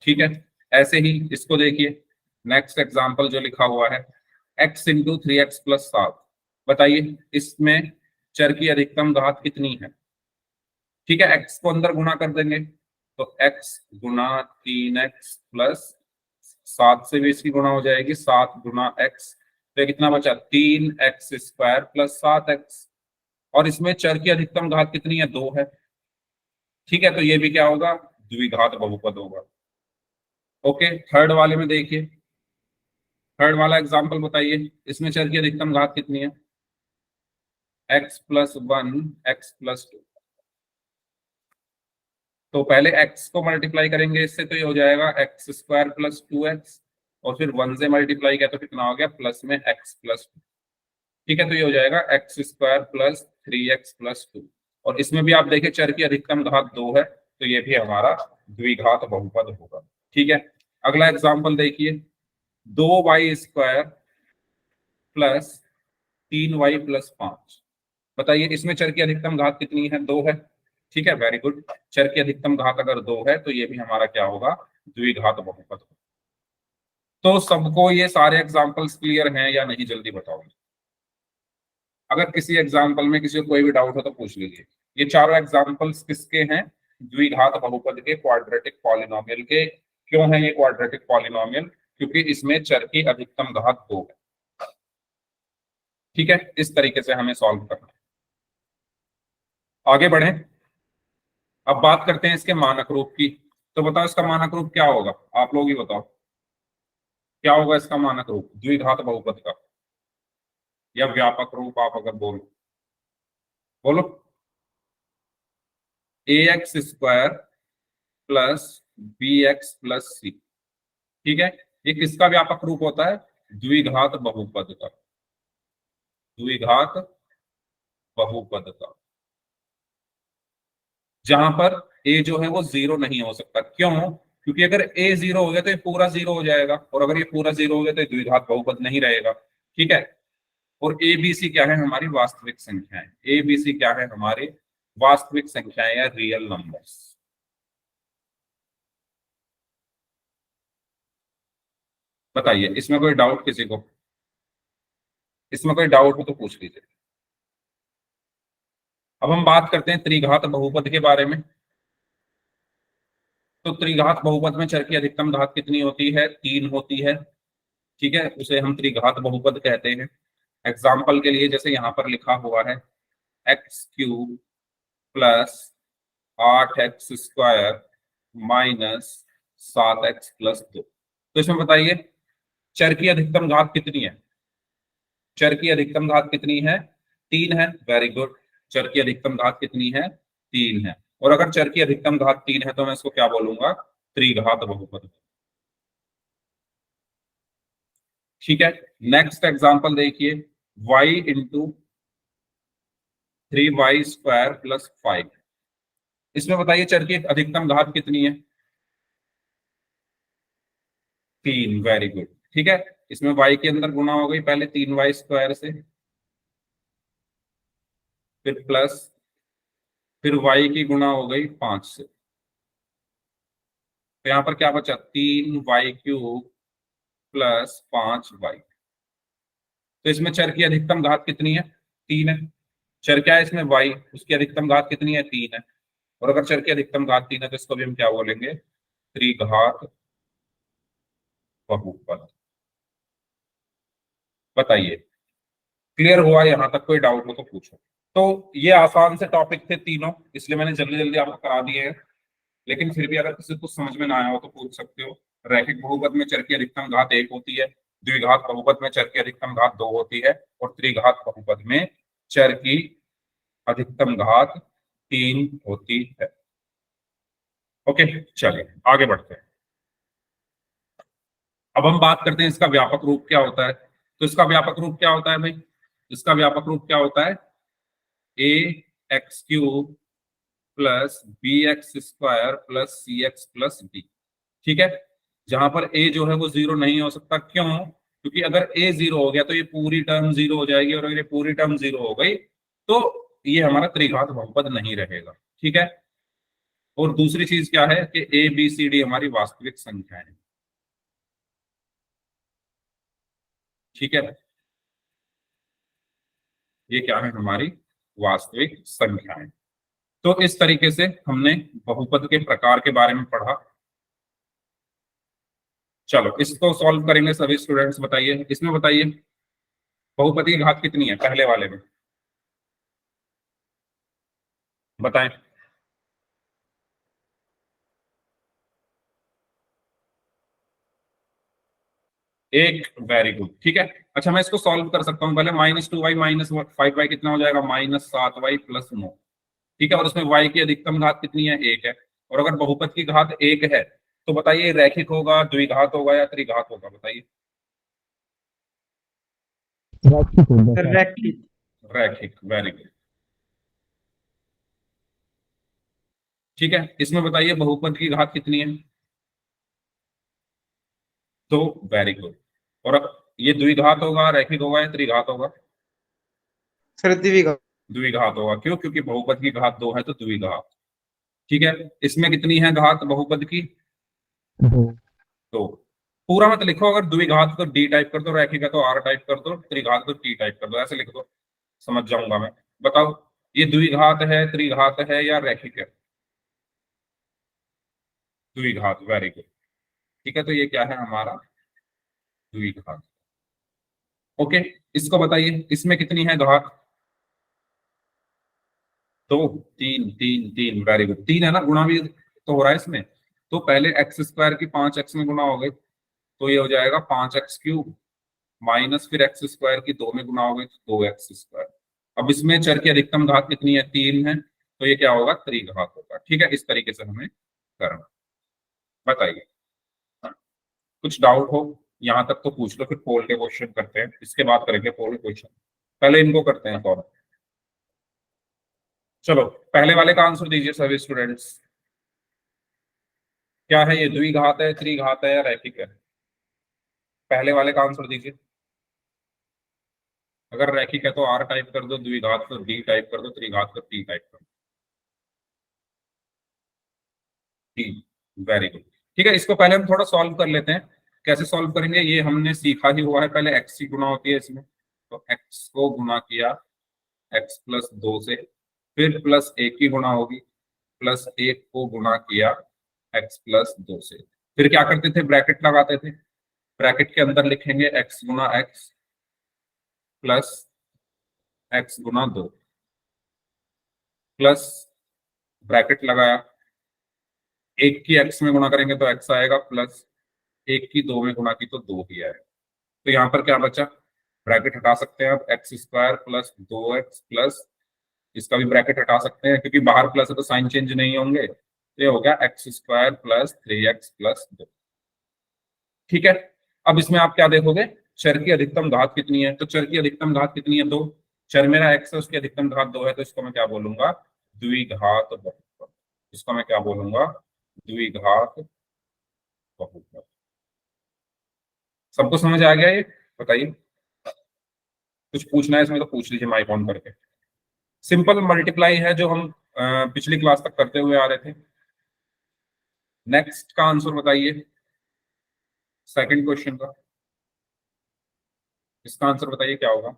ठीक है, ऐसे ही इसको देखिए, नेक्स्ट एग्जांपल जो लिखा हुआ है x×3x+7। बताइए इसमें चर की अधिकतम घात कितनी है? ठीक है, x को अंदर गुणा कर देंगे तो x गुना 3x+7 से भी इसकी गुणा हो जाएगी, 7 गुना x, तो कितना बचा? 3x² + 7x। और इसमें चर की अधिकतम घात कितनी है? 2 है। ठीक है, तो ये भी क्या होगा? द्विघात बहुपद होगा। ओके, थर्ड वाले में देखिए, थर्ड वाला एग्जांपल बताइए, इसमें चर की अधिकतम घात कितनी है? x+1 x+2। तो पहले x को मल्टीप्लाई करेंगे इससे, तो ये हो जाएगा x² + 2x, और फिर 1 से मल्टीप्लाई किया तो कितना हो गया? प्लस में x+2। ठीक है, तो ये हो जाएगा x² + 3x+2। और इसमें भी आप देखिए चर की अधिकतम घात 2 है, तो ये भी हमारा द्विघात बहुपद होगा। ठीक है, अगला एग्जांपल देखिए, 2y² + 3y + 5। बताइए इसमें चर की अधिकतम घात कितनी है? 2 है। ठीक है, वेरी गुड। चर की अधिकतम घात अगर 2 है तो ये भी हमारा क्या होगा? द्विघात बहुपद। तो सबको ये सारे एग्जांपल्स क्लियर हैं या नहीं? जल्दी बताओ। अगर किसी एग्जाम्पल में किसी को कोई भी डाउट हो तो पूछ लीजिए। ये चारों एग्जाम्पल्स किसके हैं? द्विघात बहुपद के, क्वाड्रेटिक पॉलिनोमियल के। क्यों है ये क्वाड्रेटिक पॉलिनोमियल? क्योंकि इसमें चर की अधिकतम घात 2 है। ठीक है, इस तरीके से हमें सॉल्व करना है। आगे बढ़ें, अब बात करते हैं इसके मानक रूप की। तो बताओ इसका मानक रूप क्या होगा? आप लोग ही बताओ क्या होगा इसका मानक रूप द्विघात बहुपद का, या व्यापक रूप आप अगर बोलो बोलो। ax² + bx + c। ठीक है, ये किसका व्यापक रूप होता है? द्विघात बहुपद का। द्विघात बहुपद का, जहां पर a जो है वो 0 नहीं हो सकता। क्यों? क्योंकि अगर a 0 हो गया तो ये पूरा 0 हो जाएगा, और अगर ये पूरा 0 हो गया तो ये द्विघात बहुपद नहीं रहेगा। ठीक है, और a b c क्या है? हमारी वास्तविक संख्याएं। a b c क्या है? हमारे वास्तविक संख्याएं या रियल नंबर्स। बताइए इसमें कोई डाउट किसी को? इसमें कोई डाउट हो तो पूछ लीजिए। अब हम बात करते हैं त्रिघात बहुपद के बारे में। तो त्रिघात बहुपद में चर की अधिकतम घात कितनी होती है? 3 होती है। ठीक है, उसे हम त्रिघात बहुपद कहते हैं। एग्जाम्पल के लिए जैसे यहाँ पर लिखा हुआ है x cube plus 8x² minus 7x+2। तो इसमें बताइए चर की अधिकतम घात कितनी है? चर की अधिकतम घात कितनी है? 3 है। Very good. चर की अधिकतम घात कितनी है? 3 है। और अगर चर की अधिकतम घात 3 है तो मैं इसको क्या बोलूंगा? त्रिघात बहुपद। ठीक है। नेक्स्ट एग्जांपल देखिए, y इंटू 3y² प्लस 5। इसमें बताइए चर की अधिकतम घात कितनी है? 3। Very good. ठीक है। इसमें y के अंदर गुना हो गई पहले 3y² से, फिर प्लस, फिर y की गुना हो गई 5 से। तो यहां पर क्या बचा? 3y³ plus 5y। तो इसमें चर की अधिकतम घात कितनी है? 3 है। चर क्या है इसमें? y। उसकी अधिकतम घात कितनी है? 3 है। और अगर चर की अधिकतम घात 3 है तो इसको भी हम क्या बोलेंगे? त्रिघात बहुपद। बताइए क्लियर हुआ? यहां तक कोई डाउट हो तो पूछो। तो ये आसान से टॉपिक थे तीनों, इसलिए मैंने जल्दी जल्दी आपको करा दिए हैं। लेकिन फिर भी अगर किसी को समझ में ना आया हो तो पूछ सकते हो। रैखिक बहुपद में चर की अधिकतम घात 1 होती है, द्विघात बहुपद में चर की अधिकतम घात 2 होती है, और त्रिघात बहुपद में चर की अधिकतम घात 3 होती है। ओके, चलिए आगे बढ़ते हैं। अब हम बात करते हैं इसका व्यापक रूप क्या होता है। तो इसका व्यापक रूप क्या होता है भाई? इसका व्यापक रूप क्या होता है? ax³ plus bx² plus cx+d। ठीक है। जहां पर a जो है वो 0 नहीं हो सकता। क्यों? क्योंकि अगर a 0 हो गया तो ये पूरी टर्म 0 हो जाएगी, और अगर ये पूरी टर्म 0 हो गई तो ये हमारा त्रिघात बहुपद नहीं रहेगा। ठीक है। और दूसरी चीज क्या है कि a b c d हमारी वास्तविक संख्याएं हैं। ठीक है। ये क्या है? हमारी वास्तविक संख्याएं। तो इस तरीके से हमने बहुपद के प्रकार के बारे में पढ़ा। चलो इसको सॉल्व करेंगे सभी स्टूडेंट्स। बताइए इसमें, बताइए बहुपद की घात कितनी है पहले वाले में? बताएं। 1। Very good. ठीक है। अच्छा मैं इसको सॉल्व कर सकता हूं पहले। -2y माइनस 5y कितना हो जाएगा? -7y+9। ठीक है। और उसमें y की अधिकतम घात कितनी है? 1 है। और अगर बहुपद की घात 1 है तो बताइए रैखिक होगा, द्विघात होगा या त्रिघात होगा? बताइए। रैखिक। रैखिक। Very good. ठीक है। इसमें बताइए बहुपद की घात कितनी है? तो वेरी गुड। और अब ये द्विघात होगा, रैखिक होगा या त्रिघात होगा? सर द्विघात। द्विघात होगा। क्यों? क्योंकि बहुपद की घात 2 है तो द्विघात। ठीक है। इसमें कितनी है घात बहुपद की? 2। पूरा मत लिखो। अगर द्विघात तो डी टाइप कर दो, रैखिक है तो आर टाइप कर दो, त्रिघात तो टी टाइप कर दो, ऐसे लिख दो, समझ जाऊंगा मैं। बताओ ये द्विघात है, त्रिघात है या रैखिक है? द्विघात। Very good. ठीक है। तो ये क्या है? हमारा द्विघात। ओके। इसको बताइए इसमें कितनी है घात? 2। 3 3 3। Very good. 3 है ना, गुणा भी तो हो रहा है इसमें। तो पहले x² की 5x में गुणा हो गई तो ये हो जाएगा 5x³ माइनस फिर x² की 2 में गुणा हो गई तो 2x²। अब इसमें चर की अधिकतम घात कितनी है? 3 है। तो ये क्या होगा? त्रिघात होगा। ठीक है। इस तरीके से हमें करना। बताइए कुछ डाउट हो यहां तक तो पूछ लो, फिर पोल के क्वेश्चन करते हैं, इसके बाद करेंगे पोल क्वेश्चन। पहले इनको करते हैं सॉल्व। चलो पहले वाले का आंसर दीजिए सभी स्टूडेंट्स। क्या है ये? द्विघात है, त्रिघात है या रैखिक है? पहले वाले का आंसर दीजिए। अगर रैखिक है तो आर टाइप कर दो, द्विघात तो डी टाइप कर दो, त्रिघात तो टी टाइप कर दो। टी। Very good. ठीक है। इसको पहले हम थोड़ा सॉल्व कर लेते हैं। कैसे सॉल्व करेंगे ये हमने सीखा ही हुआ है। पहले एक्स की गुना होती है इसमें, तो एक्स को गुना किया x+2 से, फिर +1 की गुणा होगी, +1 को गुणा किया x+2 से। फिर क्या करते थे? ब्रैकेट लगाते थे। ब्रैकेट के अंदर लिखेंगे x गुना x प्लस x गुना 2। प्लस ब्रैकेट लगाया, एक की x में गुणा करेंगे तो x आएगा, प्लस एक की 2 में गुणा की तो 2 ही आएगा। तो यहाँ पर क्या बचा, ब्रैकेट हटा सकते हैं आप, x square plus 2x plus इसका भी ब्रैकेट हटा सकते हैं क्योंकि बाहर प्लस है तो साइन चेंज नहीं होंगे, तो ये हो गया x square plus 3x plus 2। ठीक है, अब इसमें आप क्या देखोगे, चर की अधिकतम घात कितनी है, तो चर की अधिकतम घात कितनी है 2, चर मेरा x है उसकी अधिकतम घात 2 है, तो इसको मैं क्या बोलूंगा, द्विघात बहुपद। इसको मैं क्या बोलूंगा, द्विघात बहुपद। सबको समझ आ गया ये, बताइए, कुछ पूछना है इसमें तो पूछ लीजिए माइक ऑन करके। सिंपल मल्टीप्लाई है जो हम पिछली क्लास तक करते हुए आ रहे थे। नेक्स्ट का आंसर बताइए, सेकंड क्वेश्चन का, इसका आंसर बताइए क्या होगा,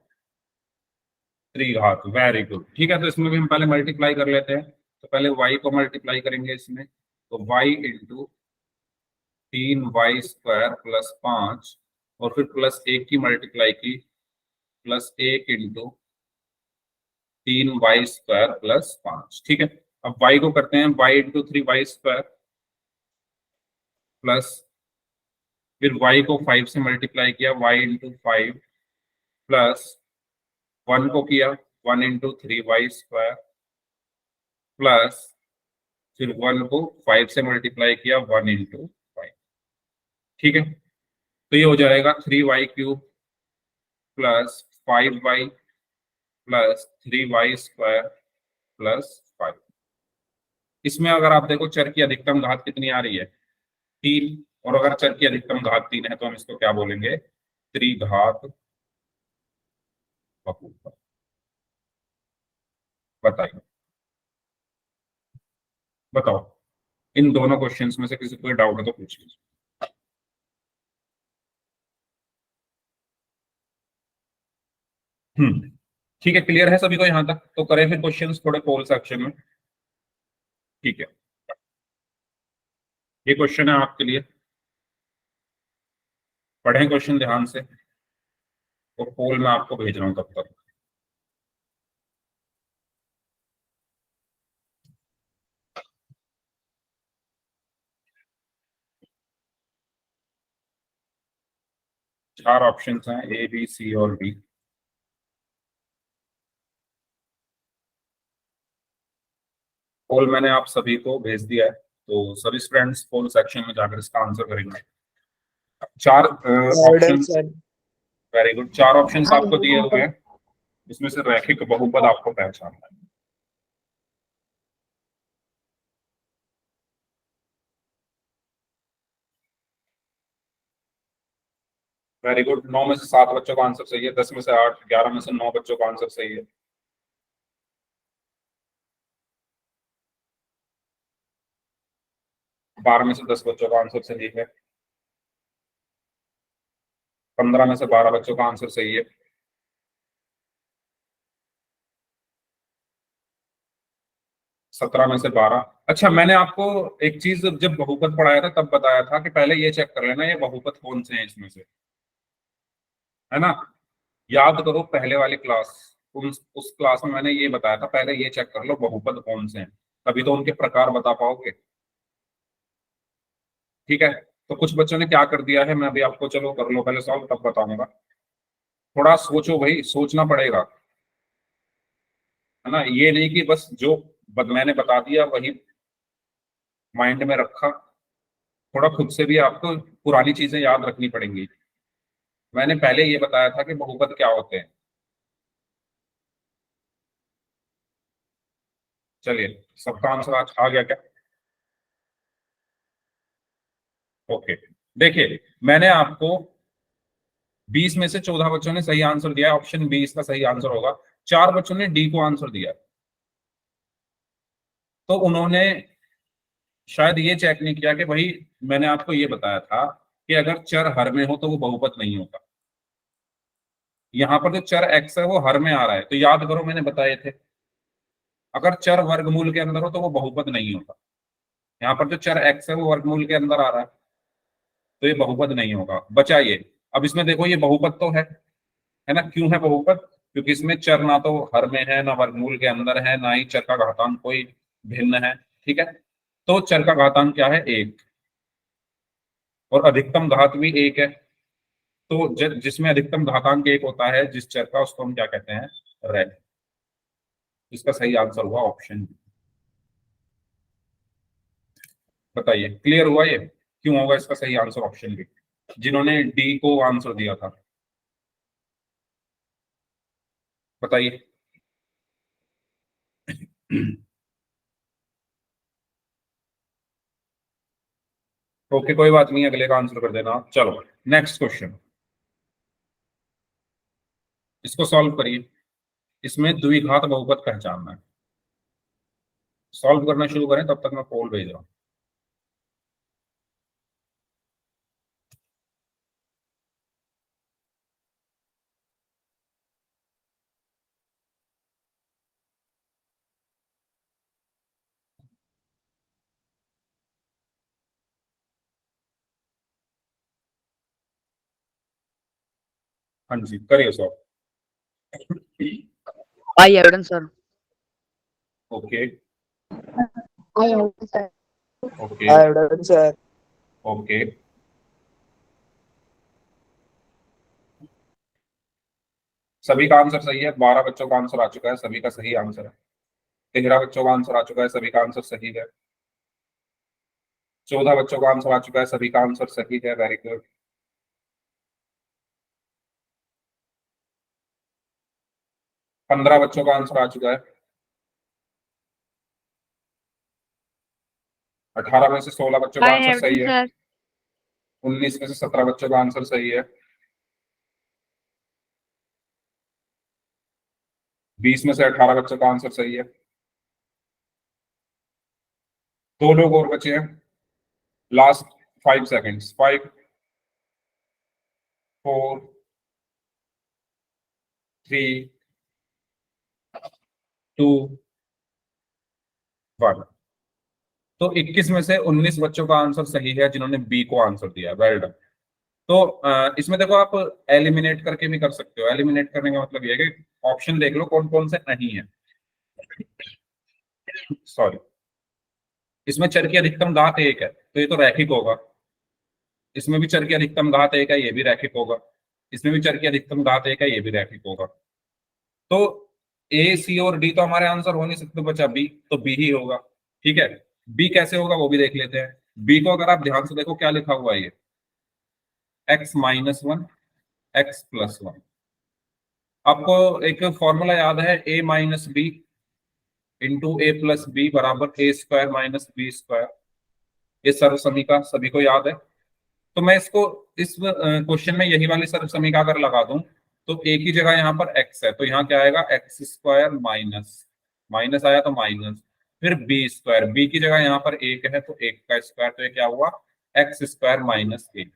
त्रिघात। वेरी गुड, ठीक है, तो इसमें भी हम पहले मल्टीप्लाई कर लेते हैं। तो पहले y को मल्टीप्लाई करेंगे इसमें, तो y इंटू 3y² प्लस 5, और फिर प्लस 1 की मल्टीप्लाई की, प्लस 1 इंटू 3y² प्लस 5। ठीक है, अब y को करते हैं y इंटू 3y² प्लस, फिर y को 5 से मल्टीप्लाई किया, y इंटू 5 प्लस 1 को किया 1 इंटू 3y² प्लस, फिर 1 को 5 से मल्टीप्लाई किया 1 इंटू 5। ठीक है, तो ये हो जाएगा 3y³ plus 5y plus 3y² plus 5। इसमें अगर आप देखो चर की अधिकतम घात कितनी आ रही है, 3, और अगर चर की अधिकतम घात 3 है तो हम इसको क्या बोलेंगे, त्रिघात बहुपद। बताइए, बताओ, इन दोनों क्वेश्चंस में से किसी को डाउट है तो पूछ लीजिए। ठीक है, क्लियर है सभी को यहाँ तक, तो करें फिर क्वेश्चंस थोड़े पोल सेक्शन में। ठीक है, ये क्वेश्चन है आपके लिए, पढ़ें क्वेश्चन ध्यान से, और पोल में आपको भेज रहा हूं तब तक। चार ऑप्शंस हैं, ए बी सी और डी। पोल मैंने आप सभी को भेज दिया है, तो सभी स्टूडेंट्स पोल सेक्शन में जाकर इसका आंसर करेंगे। चार ऑप्शंस, वेरी गुड, चार ऑप्शंस आपको दिए हुए हैं, इसमें से रैखिक बहुपद आपको पहचानना है। वेरी गुड, 9 में से 7 बच्चों का आंसर सही है, 10 में से 8, 11 में से 9 बच्चों का आंसर सही है। बारह में से 10 बच्चों का आंसर सही है। 15 में से 12 बच्चों का आंसर सही है। 17 में से 12। अच्छा, मैंने आपको एक चीज जब बहुपद पढ़ाया था तब बताया था कि पहले ये चेक कर लेना ये बहुपद कौन से हैं इसमें से, है ना, याद करो पहले वाली क्लास, उस क्लास में मैंने ये बताया था पहले ये चेक कर लो बहुपद कौन से हैं, तभी तो उनके प्रकार बता पाओगे। ठीक है, तो कुछ बच्चों ने क्या कर दिया है, मैं अभी आपको, चलो कर लो पहले सॉल्व तब बताऊंगा। थोड़ा सोचो भाई, सोचना पड़ेगा, है ना, ये नहीं कि बस जो मैंने बता दिया वही माइंड में रखा, थोड़ा खुद से भी आपको पुरानी चीजें याद रखनी पड़ेंगी। मैंने पहले ये बताया था कि बहुपद क्या होते हैं। चलिए, सबका आंसर आज आ गया क्या? ओके, देखिए मैंने आपको 20 में से 14 बच्चों ने सही आंसर दिया, ऑप्शन बी इसका सही आंसर होगा। 4 बच्चों ने डी को आंसर दिया, तो उन्होंने शायद ये चेक नहीं किया कि भाई मैंने आपको ये बताया था कि अगर चर हर में हो तो वो बहुपद नहीं होता। यहाँ पर जो चर x है वो हर में आ रहा है, तो याद करो मैंने बताए थे, अगर चर वर्गमूल के अंदर हो तो वो बहुपद नहीं होता। यहाँ पर जो चर x है वो वर्गमूल के अंदर आ रहा है, तो ये बहुपद नहीं होगा। बचा ये, अब इसमें देखो ये बहुपद तो है ना, क्यों है बहुपद, क्योंकि इसमें चर ना तो हर में है, ना वर्गमूल के अंदर है, ना ही चर का घातांक कोई भिन्न है। ठीक है, तो चर का घातांक क्या है? 1, और अधिकतम घात भी 1 है। तो जिसमें अधिकतम घातांक 1 होता है जिस चर का, उसको हम क्या कहते हैं? रैखिक। इसका सही आंसर हुआ ऑप्शन बी। बताइए, क्लियर हुआ ये? क्यों होगा इसका सही आंसर ऑप्शन बी, जिन्होंने डी को आंसर दिया था? बताइए। ओके, कोई बात नहीं, अगले का आंसर कर देना आप। चलो नेक्स्ट क्वेश्चन, इसको सॉल्व करिए। इसमें द्विघात बहुपद पहचानना है। सॉल्व करना शुरू करें, तब तक मैं पोल भेज रहा हूं। हाँ जी, करिए solve. I evidence, sir. Okay I evidence, sir. Okay sir okay, सभी का आंसर सही है। 12 बच्चों का आंसर आ चुका है, सभी का सही आंसर है। 13 बच्चों का आंसर आ चुका है, सभी का आंसर सही है। 14 बच्चों का आंसर आ चुका है, सभी का आंसर सही है। Very good. 15 बच्चों का आंसर आ चुका है। 18 में से 16 बच्चों का I आंसर सही evidence, है। sir. 19 में से 17 बच्चों का आंसर सही है। 20 में से 18 बच्चों का आंसर सही है। 2 लोग और बचे हैं। Last 5 seconds. 5, 4, 3, 2, 1। तो 21 में से 19 बच्चों का आंसर सही है जिन्होंने बी को आंसर दिया। Well done. तो इसमें देखो, आप एलिमिनेट करके भी कर सकते हो। एलिमिनेट करने का मतलब ये है कि ऑप्शन देख लो कौन कौन से नहीं है। सॉरी, इसमें चर की अधिकतम घात 1 है, तो ये तो रैखिक होगा। इसमें भी चर की अधिकतम घात 1 है, ये भी रैखिक होगा। इसमें भी चर की अधिकतम घात 1 है, ये भी रैखिक होगा। तो ए, सी और डी तो हमारे आंसर हो नहीं सकते, बचा बी, तो बी ही होगा। ठीक है, बी कैसे होगा वो भी देख लेते हैं। बी को अगर आप ध्यान से देखो, क्या लिखा हुआ है ये? x-1, x+1। आपको एक फॉर्मूला याद है, a minus B into A plus B बराबर A square minus B square. ये सर्व समीकरण सभी को याद है। तो मैं इसको, इस क्वेश्चन में यही वाली सर्व समीकरण अगर लगा दूं, तो ए की जगह यहाँ पर x है, तो यहाँ क्या आएगा? एक्स स्क्वायर माइनस माइनस आया तो माइनस, फिर बी स्क्वायर। बी की जगह यहाँ पर 1 है, तो 1 का स्क्वायर, तो ये क्या हुआ? X square minus 1।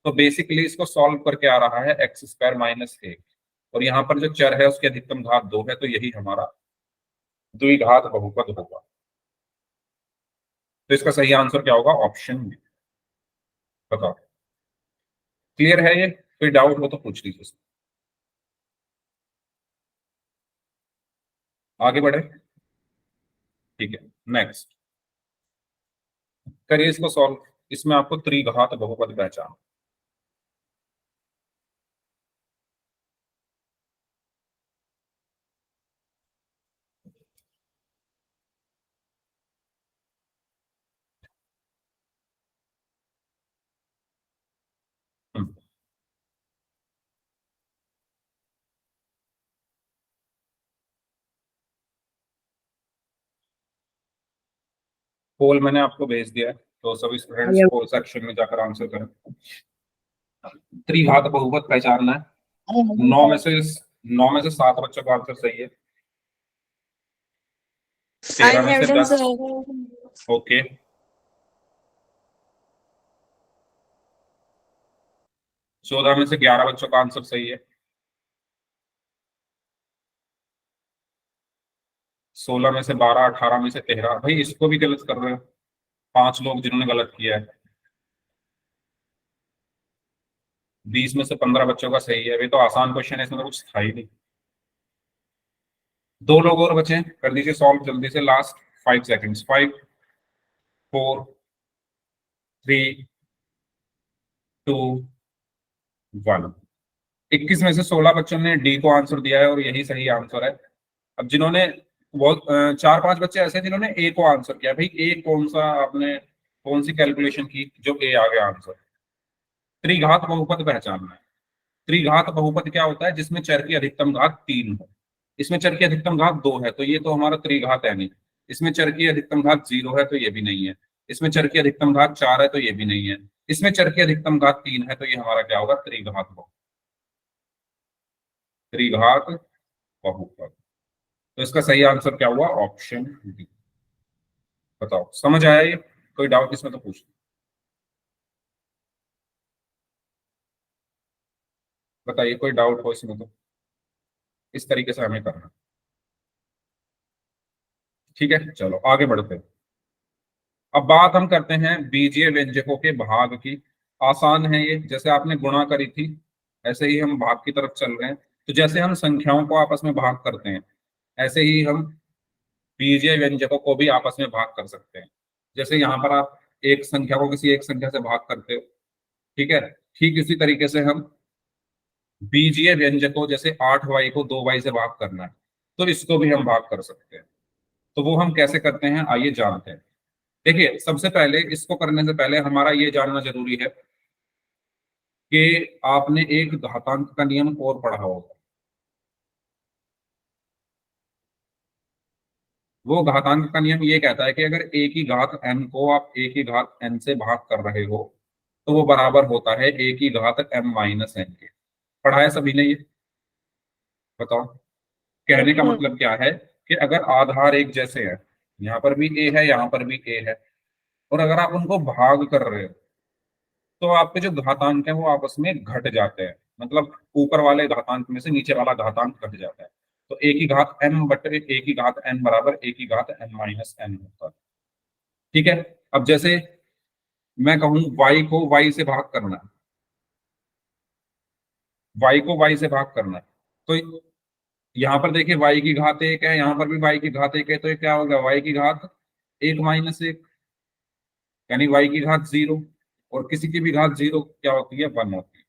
तो बेसिकली इसको सॉल्व करके आ रहा है एक्स स्क्वायर माइनस 1, और यहाँ पर जो चर है उसकी अधिकतम घात 2 है, तो यही हमारा द्विघात बहुपद होगा। तो इसका सही आंसर क्या होगा? Option B. बताओ, क्लियर है ये? कोई डाउट हो तो पूछ लीजिए। आगे बढ़े? ठीक है, नेक्स्ट करिए इसको सॉल्व। इसमें आपको त्रिघात बहुपद पहचान। पोल मैंने आपको भेज दिया है, तो सभी स्टूडेंट्स I पोल सेक्शन में जाकर आंसर करें। त्रिघात बहुपद पहचानना है। evidence, 9 में sir. से 7 बच्चों का आंसर सही है। I 13 में से evidence, 10। sir. ओके, 14 में से 11 बच्चों का आंसर सही है। 16 में से 12, 18 में से 13। भाई इसको भी गलत कर रहे हो, 5 लोग जिन्होंने गलत किया है। 20 में से 15 बच्चों का सही है। अभी तो आसान क्वेश्चन है, इसमें तो कुछ था ही नहीं। दो लोग और बचे, कर दीजिए सॉल्व जल्दी से, लास्ट 5 सेकेंड्स। 5 4 3 2 1। 21 में से 16 बच्चों ने डी को आंसर दिया है और यही सही आंसर है। अब जिन्होंने बहुत 4-5 बच्चे ऐसे हैं जिन्होंने ए को आंसर किया। भाई ए कौन सा आपने कौन सी कैलकुलेशन की जो ए आ गया आंसर? त्रिघात बहुपद पहचानना है। त्रिघात बहुपद क्या होता है? जिसमें चर की अधिकतम घात 3 हो। इसमें चर की अधिकतम घात 2 है तो ये तो हमारा त्रिघात है नहीं। इसमें चर की अधिकतम घात 0 है तो ये भी नहीं है। इसमें चर की अधिकतम घात 4 है तो ये भी नहीं है। इसमें चर की अधिकतम घात 3 है तो ये हमारा क्या होगा? त्रिघात बहुपद। त्रिघात बहुपद। तो इसका सही आंसर क्या हुआ? Option D. बताओ समझ आया ये? कोई डाउट इसमें तो पूछ। बताइए कोई डाउट हो इसमें तो। इस तरीके से हमें करना। ठीक है चलो आगे बढ़ते हैं। अब बात हम करते हैं बीजीय व्यंजकों के भाग की। आसान है ये, जैसे आपने गुणा करी थी ऐसे ही हम भाग की तरफ चल रहे हैं। तो जैसे हम संख्याओं को आपस में भाग करते हैं ऐसे ही हम बीजीय व्यंजकों को भी आपस में भाग कर सकते हैं। जैसे यहाँ पर आप एक संख्या को किसी एक संख्या से भाग करते हो, ठीक है, ठीक इसी तरीके से हम बीजीय व्यंजकों, जैसे 8y को 2y से भाग करना है तो इसको भी हम भाग कर सकते हैं। तो वो हम कैसे करते हैं आइए जानते हैं। देखिए सबसे पहले इसको करने से पहले हमारा ये जानना जरूरी है कि आपने एक घातांक का नियम और पढ़ा होगा। वो घातांक का नियम ये कहता है कि अगर a की घात n को आप a की घात n से भाग कर रहे हो तो वो बराबर होता है a की घात m माइनस n के। पढ़ा है सभी ने ये? बताओ। कहने का मतलब क्या है कि अगर आधार एक जैसे हैं, यहाँ पर भी a है यहाँ पर भी a है, और अगर आप उनको भाग कर रहे हो तो आपके जो घातांक है वो आपस में घट जाते हैं। मतलब ऊपर वाले घातांक में से नीचे वाला घातांक घट जाता है। तो a की घात m बटे a की घात n बराबर a की घात n माइनस n होता है। ठीक है। अब जैसे मैं कहूं y को y से भाग करना है, y को y से भाग करना है, तो यहाँ पर देखिए y की घात 1 है, यहाँ पर भी y की घात 1 है, तो ये क्या होगा? y की घात 1 माइनस 1, यानी y की घात 0। और किसी की भी घात 0 क्या होती है? 1 होती है।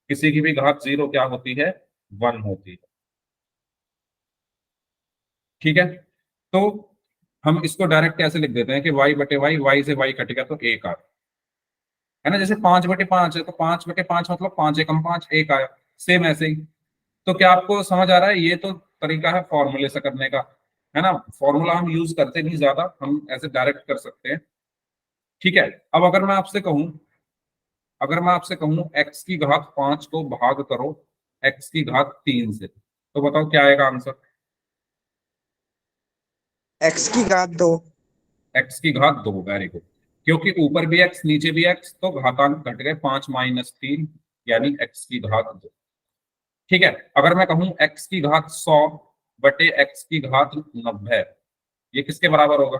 किसी की भी घात 0 क्या होती है? 1 होती है। ठीक है। तो हम इसको डायरेक्ट कैसे लिख देते हैं कि y बटे y से y कटेगा तो 1 आया, है ना। जैसे 5/5 है तो 5/5 मतलब 5 एकम 5, 1 आया। सेम ऐसे ही। तो क्या आपको समझ आ रहा है? ये तो तरीका है फॉर्मूले से करने का, है ना। फॉर्मूला हम यूज करते नहीं ज्यादा, हम ऐसे डायरेक्ट कर सकते हैं। ठीक है। अब अगर मैं आपसे कहूं x की घात 5 को भाग करो x की घात 3 से, तो बताओ क्या आएगा आंसर? x की घात 2। x की घात 2। Very good. क्योंकि ऊपर भी x नीचे भी x तो घातांक घट गए, 5 माइनस 3 यानी x की घात 2। ठीक है। अगर मैं कहूं x की घात 100 बटे x की घात 90, ये किसके बराबर होगा?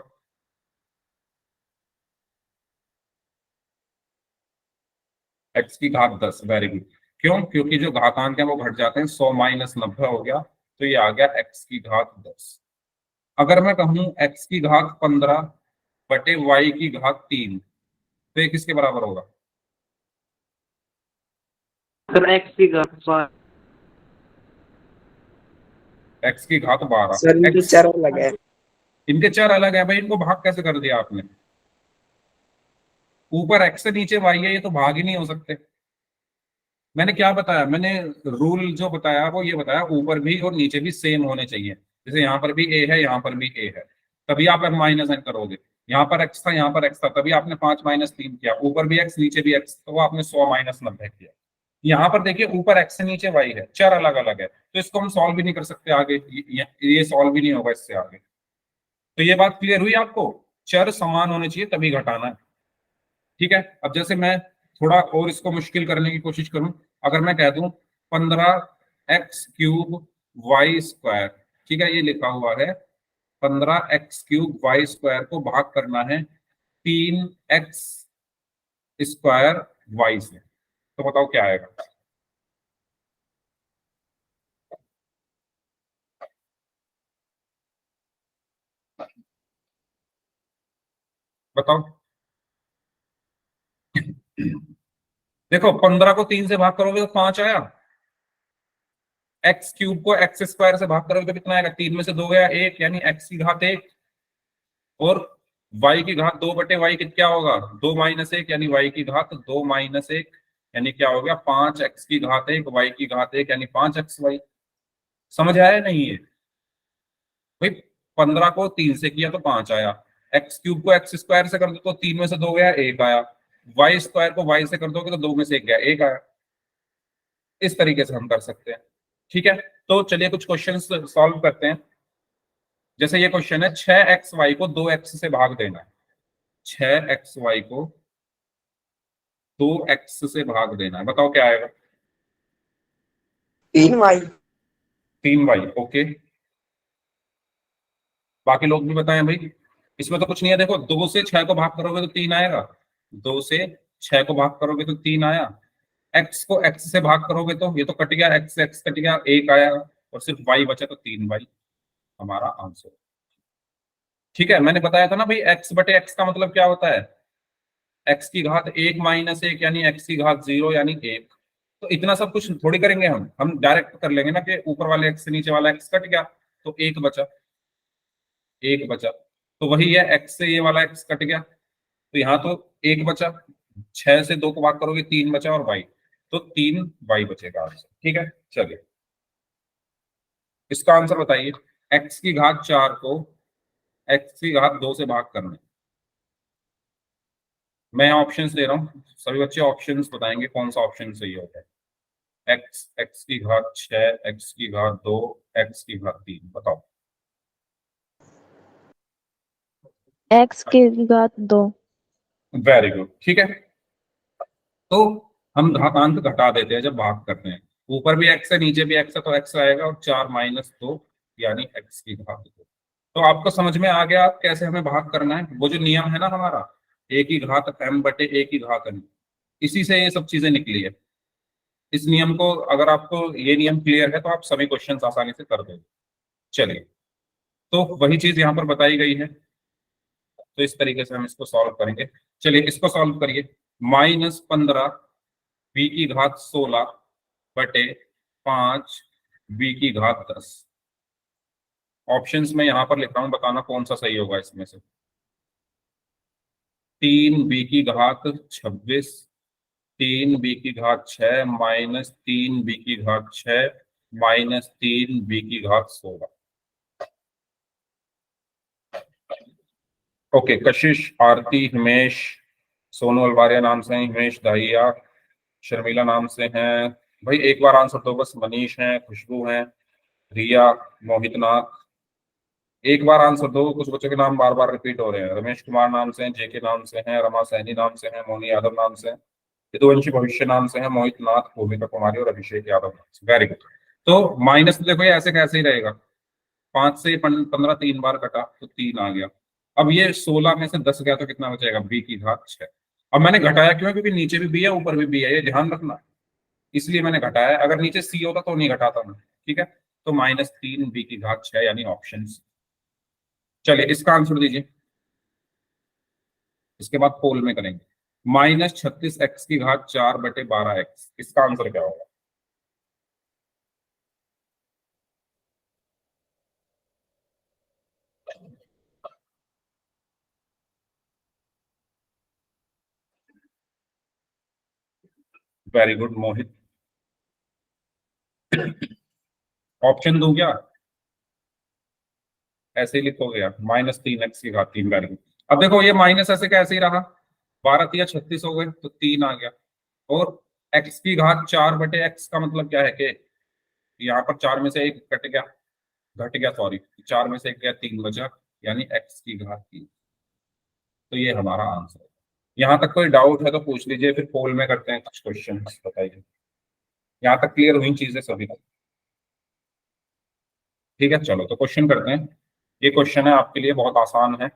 x की घात 10। Very good. क्यों? क्योंकि जो घातांक है वो घट जाते हैं, 100 माइनस 90 हो गया तो ये आ गया x की घात 10। अगर मैं कहूं x की घात 15 बटे y की घात 3 तो ये किसके बराबर होगा? सर x की घात 5। x की घात 12। सर इनके x चार अलग है। इनके चार अलग है भाई, इनको भाग कैसे कर दिया आपने? ऊपर x से नीचे y है, ये तो भाग ही नहीं हो सकते। मैंने क्या बताया? मैंने रूल जो बताया वो ये बताया ऊपर भी और नीचे भी सेम होने चाहिए। जैसे यहाँ पर भी a है यहाँ पर भी a है, तभी आप m माइनस n करोगे। यहाँ पर x था यहाँ पर x था, तभी आपने 5 माइनस 3 किया। ऊपर भी x नीचे भी x, तो आपने 100 माइनस 90 किया। यहाँ पर देखिए ऊपर x से नीचे y है, चार अलग अलग है, तो इसको हम सॉल्व भी नहीं कर सकते आगे। ये सॉल्व भी नहीं होगा इससे आगे। तो ये बात क्लियर हुई आपको? चर समान होने चाहिए तभी घटाना है। ठीक है। अब जैसे मैं थोड़ा और इसको मुश्किल करने की कोशिश करूं, अगर मैं कह दूं 15x³ y², ठीक है, ये लिखा हुआ है 15x³ y² को भाग करना है 3x² y से, तो बताओ क्या आएगा? बताओ। देखो 15 को 3 से भाग करोगे तो 5 आया। एक्स क्यूब को एक्स स्क्वायर से भाग करोगे तो कितना आएगा, 3 में से 2 गया 1, यानी एक्स की घात 1। और वाई की घात 2 बटे वाई क्या होगा, 2 माइनस 1, यानी वाई की घात 2 माइनस 1, यानी क्या हो गया 5 एक्स की घात 1 वाई की घात 1, यानी 5 एक्स वाई। समझ आया नहीं है भाई। 15 को 3 से किया तो 5 आया, एक्स क्यूब को एक्स स्क्वायर से कर दो तो 3 में से 2 गया 1 आया, वाई स्क्वायर को वाई से कर दोगे तो 2 में से 1 गया 1 आया। इस तरीके से हम कर सकते हैं। ठीक है, तो चलिए कुछ क्वेश्चन सॉल्व करते हैं। जैसे ये क्वेश्चन है, 6xy को 2x से भाग देना है। 6xy को 2x से भाग देना है, बताओ क्या आएगा। 3y। 3y, okay. बाकी लोग भी बताएं भाई। इसमें तो कुछ नहीं है, देखो 2 से 6 को भाग करोगे तो 3 आएगा, 2 से 6 को भाग करोगे तो 3 आया। x को x से भाग करोगे तो ये तो कट गया, x से x कट गया 1 आया, और सिर्फ y बचा तो 3y हमारा आंसर। ठीक है, मैंने बताया था ना भाई, x बटे x का मतलब क्या होता है, x की घात 1 माइनस 1, यानी x की घात 0 यानी 1। तो इतना सब कुछ थोड़ी करेंगे, हम डायरेक्ट कर लेंगे ना कि ऊपर वाले x से नीचे वाला x कट गया तो 1 बचा, 1 बचा। तो वही है, x से ये वाला x कट गया तो यहाँ तो 1 बचा, 6 से 2 को भाग करोगे 3 बचा, और y तो 3y बचेगा आंसर। ठीक है, चलिए इसका आंसर बताइए। x की घात 4 को x की घात 2 से भाग करना है। मैं ऑप्शंस दे रहा हूँ, सभी बच्चे ऑप्शंस बताएंगे कौन सा ऑप्शन सही होगा। एक्स, एक्स की घात 6, एक्स की घात 2, एक्स की घात 3, बताओ। x की घात 2। वेरी गुड, ठीक है। तो हम घातांक घटा देते हैं जब भाग करते हैं, ऊपर भी एक्स है नीचे भी एक्स है तो एक्स आएगा, और 4 माइनस 2 यानी एक्स की घात 2। तो आपको समझ में आ गया कैसे हमें भाग करना है। वो जो नियम है ना हमारा, ए की घात m बटे ए की घात n, इसी से ये सब चीजें निकली है। इस नियम को, अगर आपको ये नियम क्लियर है तो आप सभी क्वेश्चंस आसानी से कर दोगे। चलिए, तो वही चीज यहाँ पर बताई गई है, तो इस तरीके से हम इसको सॉल्व करेंगे। चलिए इसको सॉल्व करिए। -15 बी की घात 16 बटे 5 बी की घात 10। ऑप्शंस में यहाँ पर लिख रहा हूँ, बताना कौन सा सही होगा इसमें से। 3 बी की घात 26, 3 बी की घात 6, -3 बी की घात 6, -3 बी की घात 16। ओके, कशिश, आरती, हिमेश, सोनू अलवारिया नाम से हैं, हिमेश दाहिया, शर्मिला नाम से हैं। भाई एक बार आंसर दो बस। मनीष हैं, खुशबू हैं, रिया, मोहित नाथ, एक बार आंसर दो। कुछ बच्चों के नाम बार बार रिपीट हो रहे हैं। रमेश कुमार नाम से हैं, जेके नाम से हैं, रमा सैनी नाम से हैं, मोनी यादव नाम से हैं, यदुवंशी भविष्य नाम से हैं, मोहित नाथ, भूमिका कुमारी और अभिषेक यादव नाम से। Very good. तो माइनस देखो ये ऐसे कैसे ही रहेगा, 5 से 15 3 बार कटा तो 3 आ गया। अब ये 16 में से 10 गया तो कितना बचेगा, बी की घात 6। अब मैंने घटाया क्यों, क्योंकि नीचे भी बी है ऊपर भी बी है, ये ध्यान रखना, इसलिए मैंने घटाया। अगर नीचे सी होता तो नहीं घटाता मैं। ठीक है, तो -3 बी की घात 6 यानी ऑप्शन। चलिए इसका आंसर दीजिए, इसके बाद पोल में करेंगे। -36 एक्स की घात 4 बटे 12 एक्स, इसका आंसर क्या होगा। वेरी गुड मोहित। ऑप्शन दूं क्या, ऐसे ही लिखोगे आप, -3 एक्स की घात 3 वैल्यू। अब देखो ये माइनस ऐसे कैसे ही रहा, 12 या 36 हो गए तो 3 आ गया। और एक्स की घात 4 बटे एक्स का मतलब क्या है कि यहाँ पर 4 में से एक कट गया, घट गया सॉरी, 4 में से एक गया 3 बचा, यानी एक्स की घात 3। तो ये हमारा आंसर है। यहाँ तक कोई डाउट है तो पूछ लीजिए, फिर पोल में करते हैं कुछ क्वेश्चन, बताइए। यहाँ तक क्लियर हुई चीजें सभी तक। ठीक है, चलो तो क्वेश्चन करते हैं। ये क्वेश्चन है आपके लिए बहुत आसान है,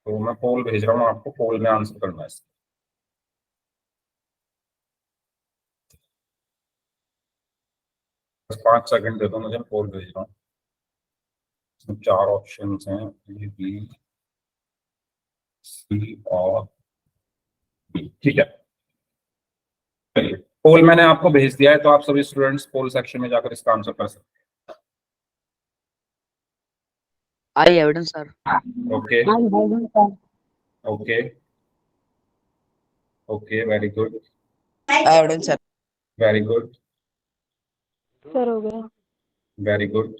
तो मैं पोल भेज रहा हूँ आपको, पोल में आंसर करना है इसका। बस 5 सेकंड दे दो मुझे, पोल भेज रहा हूँ। इसमें 4 ऑप्शन हैं, ए बी सी और बी। ठीक है, चलिए पोल मैंने आपको भेज दिया है, तो आप सभी स्टूडेंट्स पोल सेक्शन में जाकर इसका आंसर कर सकते I evidence, sir. हैं। Okay okay okay, very good evidence sir. Very good sir हो गया। Very good.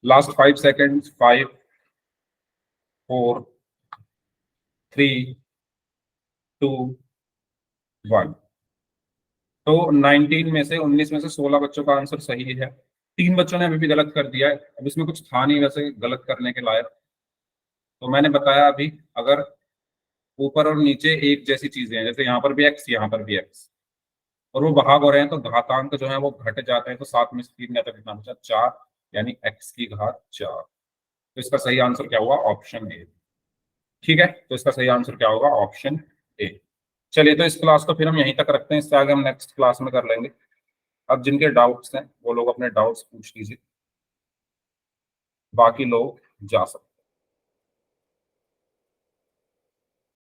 Last 5 seconds, 5 4 3 2 1। तो 19 में से 19 में से 16 बच्चों का आंसर सही है, 3 बच्चों ने अभी भी गलत कर दिया है। अब इसमें कुछ था नहीं वैसे गलत करने के लायक। तो मैंने बताया अभी, अगर ऊपर और नीचे एक जैसी चीजें हैं, जैसे यहाँ पर भी एक्स यहाँ पर भी एक्स, और वो भाग हो रहे हैं, तो घातांक जो है वो घट जाते हैं। तो 7 में से 3 गया तो कितना बचा? 4, यानी x की घात 4। तो इसका सही आंसर क्या होगा? Option A. ठीक है, तो इसका सही आंसर क्या होगा? Option A. चलिए, तो इस क्लास को फिर हम यहीं तक रखते हैं, इससे आगे हम नेक्स्ट क्लास में कर लेंगे। अब जिनके डाउट्स हैं वो लोग अपने डाउट्स पूछ लीजिए, बाकी लोग जा सकते हैं।